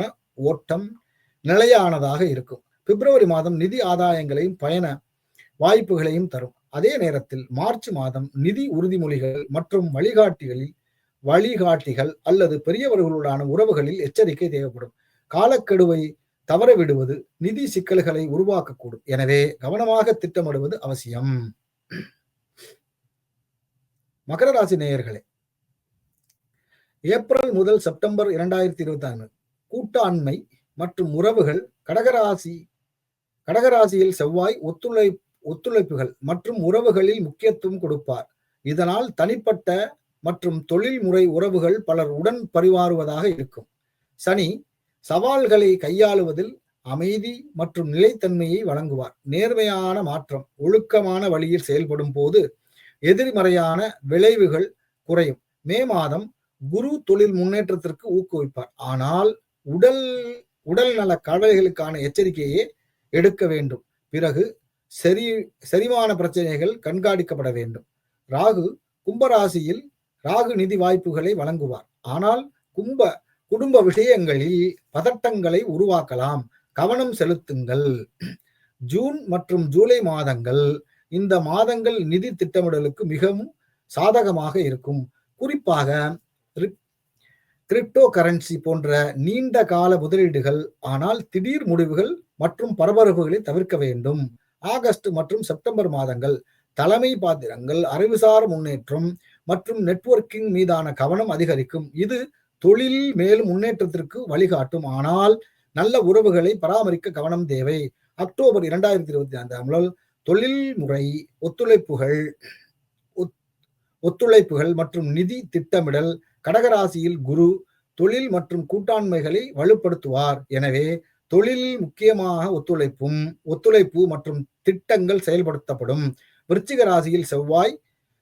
ஓட்டம் நிலையானதாக இருக்கும். பிப்ரவரி மாதம் நிதி ஆதாயங்களையும் வாய்ப்புகளையும் தரும். அதே நேரத்தில் மார்ச் மாதம் நிதி உறுதிமொழிகள் மற்றும் வழிகாட்டிகள் அல்லது பெரியவர்களுடான உறவுகளில் எச்சரிக்கை தேவைப்படும். காலக்கெடுவை தவறவிடுவது நிதி சிக்கல்களை உருவாக்கக்கூடும். எனவே கவனமாக திட்டமிடுவது அவசியம். மகர ராசி நேயர்களே, ஏப்ரல் முதல் செப்டம்பர் 2025 கூட்டாண்மை மற்றும் உறவுகள். கடகராசியில் செவ்வாய் ஒத்துழைப்புகள் மற்றும் உறவுகளில் முக்கியத்துவம் கொடுப்பார். இதனால் தனிப்பட்ட மற்றும் தொழில்முறை உறவுகள் பலர் உடன் பரிமாறுவதாக இருக்கும். சனி சவால்களை கையாளுவதில் அமைதி மற்றும் நிலைத்தன்மையை வழங்குவார். நேர்மையான மாற்றம் ஒழுக்கமான வழியில் செயல்படும் போது எதிர்மறையான விளைவுகள் குறையும். மே மாதம் குரு தொழில் முன்னேற்றத்திற்கு ஊக்குவிப்பார். ஆனால் உடல் நல கவலைகளுக்கான எச்சரிக்கையை எடுக்க வேண்டும். பிறகு செரிமான பிரச்சனைகள் கண்காணிக்கப்பட வேண்டும். ராகு கும்பராசியில் ராகு நிதி வாய்ப்புகளை வழங்குவார். ஆனால் குடும்ப விஷயங்களில் பதட்டங்களை உருவாக்கலாம். கவனம் செலுத்துங்கள். ஜூன் மற்றும் ஜூலை மாதங்கள் இந்த மாதங்கள் நிதி திட்டமிடலுக்கு மிகவும் சாதகமாக இருக்கும். குறிப்பாக கிரிப்டோ கரன்சி போன்ற நீண்ட கால முதலீடுகள். ஆனால் திடீர் முடிவுகள் மற்றும் பரபரப்புகளை தவிர்க்க வேண்டும். ஆகஸ்ட் மற்றும் செப்டம்பர் மாதங்கள் தலைமை பாத்திரங்கள், அறிவுசார் முன்னேற்றம் மற்றும் நெட்வொர்க்கிங் மீதான கவனம் அதிகரிக்கும். இது தொழிலில் மேலும் முன்னேற்றத்திற்கு வழிகாட்டும். ஆனால் நல்ல உறவுகளை பராமரிக்க கவனம் தேவை. அக்டோபர் 2025 முதல் தொழில்முறை ஒத்துழைப்புகள் மற்றும் நிதி திட்டமிடல். கடகராசியில் குரு தொழில் மற்றும் கூட்டாண்மைகளை வலுப்படுத்துவார். எனவே தொழிலில் முக்கியமாக ஒத்துழைப்பு மற்றும் திட்டங்கள் செயல்படுத்தப்படும். விருச்சிக ராசியில்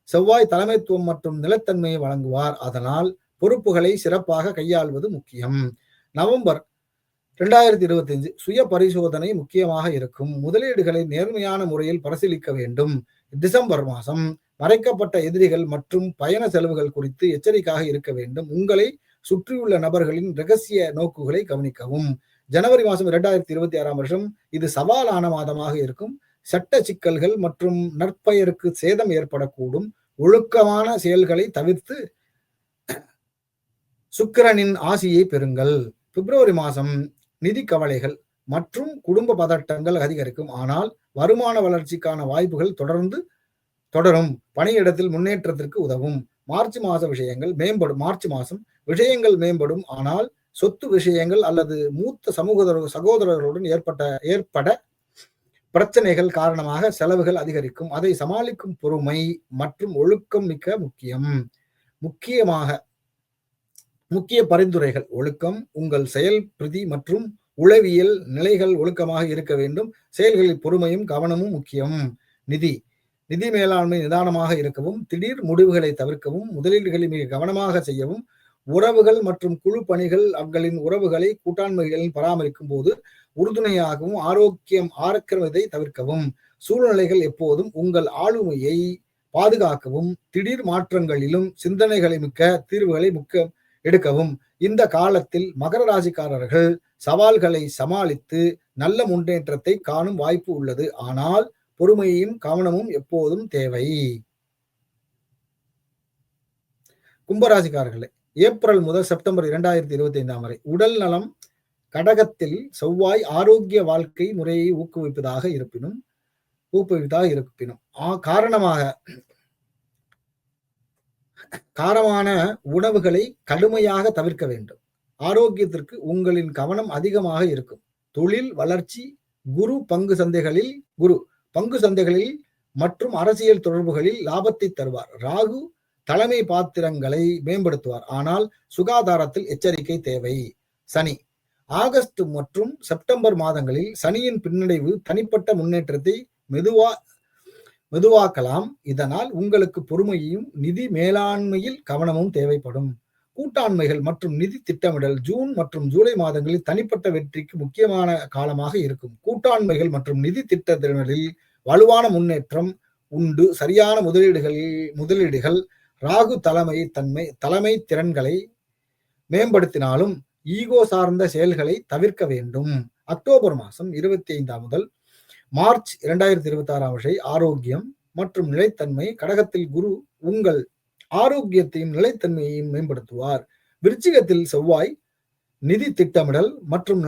செவ்வாய் தலைமைத்துவம் மற்றும் நிலைத்தன்மையை வழங்குவார். அதனால் பொறுப்புகளை சிறப்பாக கையாள்வது முக்கியம். நவம்பர் 2025 சுய பரிசோதனை முக்கியமாக இருக்கும். முதலீடுகளை நேர்மையான முறையில் பரிசீலிக்க வேண்டும். டிசம்பர் மாதம் மறைக்கப்பட்ட எதிரிகள் மற்றும் பயண செலவுகள் குறித்து எச்சரிக்கையாக இருக்க வேண்டும். உங்களை சுற்றியுள்ள நபர்களின் இரகசிய நோக்குகளை கவனிக்கவும். ஜனவரி மாதம் 2026 இது சவாலான மாதமாக இருக்கும். சட்ட சிக்கல்கள் மற்றும் நற்பெயருக்கு சேதம் ஏற்படக்கூடும். ஒழுக்கமான செயல்களை தவிர்த்து சுக்கிரனின் ஆசியை பெறுங்கள். பிப்ரவரி மாதம் நிதி கவலைகள் மற்றும் குடும்ப பதட்டங்கள் அதிகரிக்கும். ஆனால் வருமான வளர்ச்சிக்கான வாய்ப்புகள் தொடரும். பணியிடத்தில் முன்னேற்றத்திற்கு உதவும். மார்ச் மாதம் விஷயங்கள் மேம்படும். ஆனால் சொத்து விஷயங்கள் அல்லது மூத்த சகோதரர்களுடன் ஏற்பட பிரச்சனைகள் காரணமாக செலவுகள் அதிகரிக்கும். அதை சமாளிக்கும் பொறுமை மற்றும் ஒழுக்கம் முக்கிய பரிந்துரைகள். ஒழுக்கம் உங்கள் செயல் பிரதி மற்றும் உளவியல் நிலைகள் ஒழுக்கமாக இருக்க வேண்டும். செயல்களில் பொறுமையும் கவனமும் முக்கியம். நிதி மேலாண்மை நிதானமாக இருக்கவும், திடீர் முடிவுகளை தவிர்க்கவும், முதலீடுகளை மிக கவனமாக செய்யவும். உறவுகள் மற்றும் குழு பணிகள் அவர்களின் உறவுகளை கூட்டாண்மைகளில் பராமரிக்கும் போது உறுதுணையாகவும் ஆரோக்கியத்தை தவிர்க்கவும். சூழ்நிலைகள் எப்போதும் உங்கள் ஆளுமையை பாதுகாக்கவும், திடீர் மாற்றங்களிலும் சிந்தனைகளை மிக்க தீர்வுகளை எடுக்கவும். இந்த காலத்தில் மகர ராசிக்காரர்கள் சவால்களை சமாளித்து நல்ல முன்னேற்றத்தை காணும் வாய்ப்பு உள்ளது. ஆனால் பொறுமையும் கவனமும் எப்போதும் தேவை. கும்பராசிக்காரர்களே, ஏப்ரல் முதல் செப்டம்பர் 2025 வரை உடல் நலம். கடகத்தில் செவ்வாய் ஆரோக்கிய வாழ்க்கை முறையை ஊக்குவிப்பதாக இருப்பினும் காரமான உணவுகளை கடுமையாக தவிர்க்க வேண்டும். ஆரோக்கியத்திற்கு உங்களின் கவனம் அதிகமாக இருக்கும். தொழில் வளர்ச்சி. குரு பங்கு சந்தைகளில் மற்றும் அரசியல் தொடர்புகளில் லாபத்தை தருவார். ராகு தலைமை பாத்திரங்களை மேம்படுத்துவார். ஆனால் சுகாதாரத்தில் எச்சரிக்கை தேவை. சனி ஆகஸ்ட் மற்றும் செப்டம்பர் மாதங்களில் சனியின் பின்னடைவு தனிப்பட்ட முன்னேற்றத்தை மெதுவாக்கலாம். இதனால் உங்களுக்கு பொறுமையும் நிதி மேலாண்மையில் கவனமும் தேவைப்படும். கூட்டாண்மைகள் மற்றும் நிதி திட்டமிடல். ஜூன் மற்றும் ஜூலை மாதங்களில் தனிப்பட்ட வெற்றிக்கு முக்கியமான காலமாக இருக்கும். கூட்டாண்மைகள் மற்றும் நிதி திட்டமிடலில் வலுவான முன்னேற்றம் உண்டு. சரியான முதலீடுகள் ராகு தலைமை திறன்களை மேம்படுத்தினாலும் ஈகோ சார்ந்த செயல்களை தவிர்க்க வேண்டும். அக்டோபர் மாதம் 25 முதல் மார்ச் 2026 ஆரோக்கியம் மற்றும் நிலைத்தன்மை. கடகத்தில் குரு உங்கள் ஆரோக்கியத்தையும் நிலைத்தன்மையையும் மேம்படுத்துவார். விருச்சிகத்தில் செவ்வாய் நிதி திட்டமிடல் மற்றும்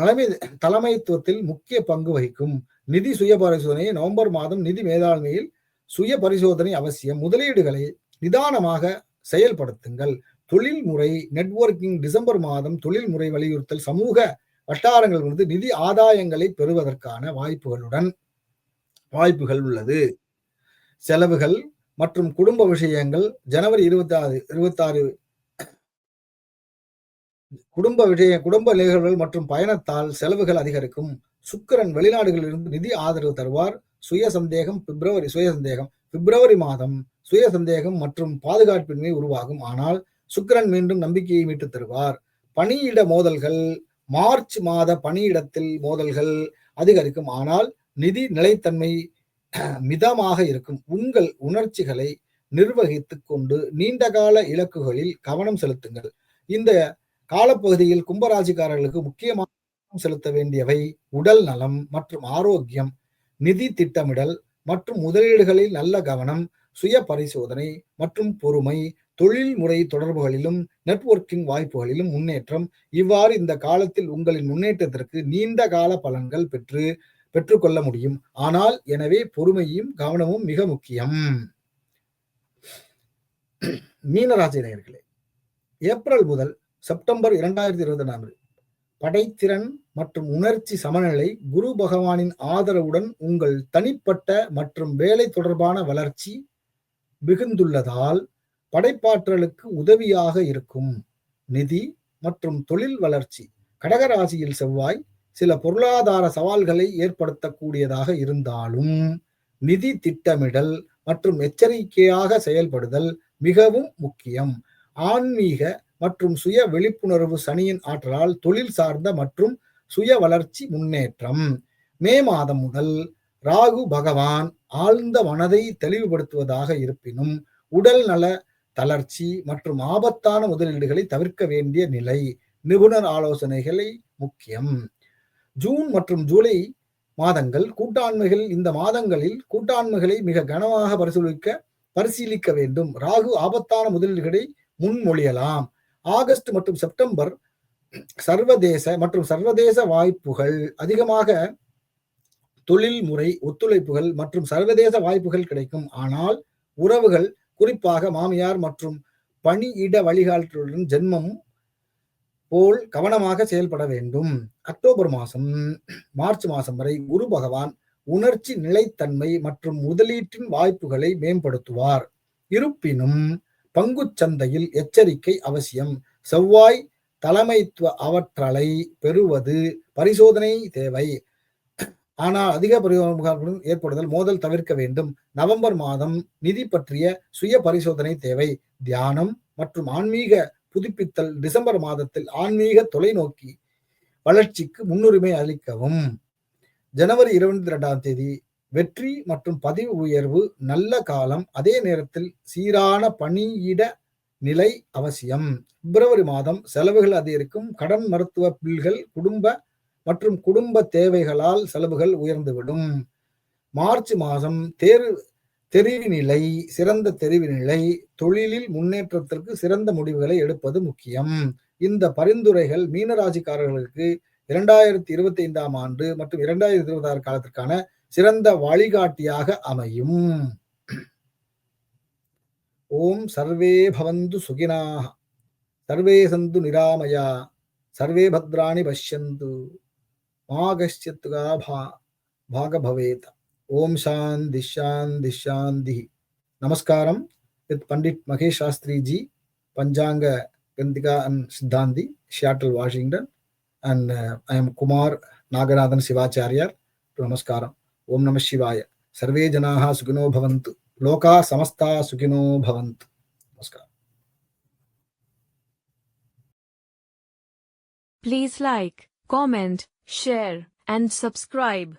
தலைமைத்துவத்தில் முக்கிய பங்கு வகிக்கும். நிதி சுய பரிசோதனை. நவம்பர் மாதம் நிதி மேலாண்மையில் சுய பரிசோதனை அவசியம். முதலீடுகளை நிதானமாக செயல்படுத்துங்கள். தொழில்முறை நெட்வொர்க்கிங். டிசம்பர் மாதம் தொழில்முறை வலியுறுத்தல் சமூக வட்டாரங்களிலிருந்து நிதி ஆதாயங்களை பெறுவதற்கான வாய்ப்புகள் உள்ளது. செலவுகள் மற்றும் குடும்ப விஷயங்கள். ஜனவரி 26 குடும்ப நிகழ்வுகள் மற்றும் பயணத்தால் செலவுகள் அதிகரிக்கும். சுக்கிரன் வெளிநாடுகளில் இருந்து நிதி ஆதரவு தருவார். பிப்ரவரி மாதம் சுய சந்தேகம் மற்றும் பாதுகாப்பின்மை உருவாகும். ஆனால் சுக்கிரன் மீண்டும் நம்பிக்கையை மீட்டு தருவார். பணியிட மோதல்கள். மார்ச் மாத பணியிடத்தில் மோதல்கள் அதிகரிக்கும். ஆனால் நிதி நிலைத்தன்மை மிதமாக இருக்கும். உங்கள் உணர்ச்சிகளை நிர்வகித்துக் கொண்டு நீண்டகால இலக்குகளில் கவனம் செலுத்துங்கள். இந்த காலப்பகுதியில் கும்பராசிக்காரர்களுக்கு முக்கியமாக செலுத்த வேண்டியவை உடல் நலம் மற்றும் ஆரோக்கியம், நிதி திட்டமிடல் மற்றும் முதலீடுகளில் நல்ல கவனம், சுய பரிசோதனை மற்றும் பொறுமை, தொழில்முறை தொடர்புகளிலும் நெட்வொர்க்கிங் வாய்ப்புகளிலும் முன்னேற்றம். இவ்வாறு இந்த காலத்தில் உங்களின் முன்னேற்றத்திற்கு நீண்ட கால பலன்கள் பெற்றுக்கொள்ள முடியும். ஆனால் எனவே பொறுமையும் கவனமும் மிக முக்கியம். மீனராசி நேயர்களே, ஏப்ரல் முதல் செப்டம்பர் 2024 படைத்திறன் மற்றும் உணர்ச்சி சமநிலை குரு பகவானின் ஆதரவுடன் உங்கள் தனிப்பட்ட மற்றும் வேலை தொடர்பான வளர்ச்சி மிகுந்துள்ளதால் படைப்பாற்றலுக்கு உதவியாக இருக்கும். நிதி மற்றும் தொழில் வளர்ச்சி. கடகராசியில் செவ்வாய் சில பொருளாதார சவால்களை ஏற்படுத்தக்கூடியதாக இருந்தாலும் நிதி திட்டமிடல் மற்றும் எச்சரிக்கையாக செயல்படுதல் மிகவும் முக்கியம். ஆன்மீக மற்றும் சுய விழிப்புணர்வு சனியின் ஆற்றலால் தொழில் சார்ந்த மற்றும் சுய வளர்ச்சி முன்னேற்றம். மே மாதம் முதல் ராகு பகவான் ஆழ்ந்த மனதை தெளிவுபடுத்துவதாக இருப்பினும் உடல் நல தளர்ச்சி மற்றும் ஆபத்தான முதலீடுகளை தவிர்க்க வேண்டிய நிலை. நிபுணர் ஆலோசனைகளை முக்கியம். ஜூன் மற்றும் ஜூலை மாதங்கள் கூட்டாண்மைகள். இந்த மாதங்களில் கூட்டாண்மைகளை மிக கனமாக பரிசீலிக்க வேண்டும். ராகு ஆபத்தான முதலீடுகளை முன்மொழியலாம். ஆகஸ்ட் மற்றும் செப்டம்பர் சர்வதேச வாய்ப்புகள் அதிகமாக. தொழில்முறை ஒத்துழைப்புகள் மற்றும் சர்வதேச வாய்ப்புகள் கிடைக்கும். ஆனால் உறவுகள், குறிப்பாக மாமியார் மற்றும் பணியிட வழிகாட்டுடன் ஜென்மம் போல் கவனமாக செயல்பட வேண்டும். அக்டோபர் மாதம் மார்ச் மாதம் வரை குரு பகவான் உணர்ச்சி நிலைத்தன்மை மற்றும் முதலீட்டின் வாய்ப்புகளை மேம்படுத்துவார். இருப்பினும் பங்குச் சந்தையில் எச்சரிக்கை அவசியம். செவ்வாய் தலைமைத்துவ ஆற்றலை பெறுவது பரிசோதனை தேவை. ஆனால் அதிக பரிமாணம் ஏற்படுதல் மோதல் தவிர்க்க வேண்டும். நவம்பர் மாதம் நிதி பற்றிய சுய பரிசோதனை தேவை. தியானம் மற்றும் ஆன்மீக புதுப்பித்தல். டிசம்பர் மாதத்தில் ஆன்மீக தொலைநோக்கி வளர்ச்சிக்கு முன்னுரிமை அளிக்கவும். ஜனவரி 22 வெற்றி மற்றும் பதிவு உயர்வு நல்ல காலம். அதே நேரத்தில் சீரான பணியிட நிலை அவசியம். பிப்ரவரி மாதம் செலவுகள் அதிகரிக்கும். கடன், மருத்துவ பில்கள், குடும்ப தேவைகளால் செலவுகள் உயர்ந்துவிடும். மார்ச் மாதம் சிறந்த தெரிவு நிலை. தொழிலில் முன்னேற்றத்திற்கு சிறந்த முடிவுகளை எடுப்பது முக்கியம். இந்த பரிந்துரைகள் மீனராசிக்காரர்களுக்கு 2025 ஆண்டு மற்றும் 2026 காலத்திற்கான சிறந்த வழிகாட்டியாக அமையும். ஓம் சர்வே பவந்து சுகினாஹ, சர்வே சந்து நிராமயா, சர்வே பத்ராணி பஷ்யந்து, மா கஷ்சித் பாக பவேத். ஓம் சாந்தி சாந்தி சாந்தி. நமஸ்காரம். வித் பண்டிட் மகேஷ் சாஸ்திரி ஜி, பஞ்சாங்க Gandhika and Siddhanti, Seattle, Washington, and I am Kumar Naganathan Sivacharya. Namaskaram. Om Namah Shivaya. Sarve Janaha Sukhino Bhavantu. Loka Samasta Sukhino Bhavantu. Namaskaram. Please like, comment, share, and subscribe.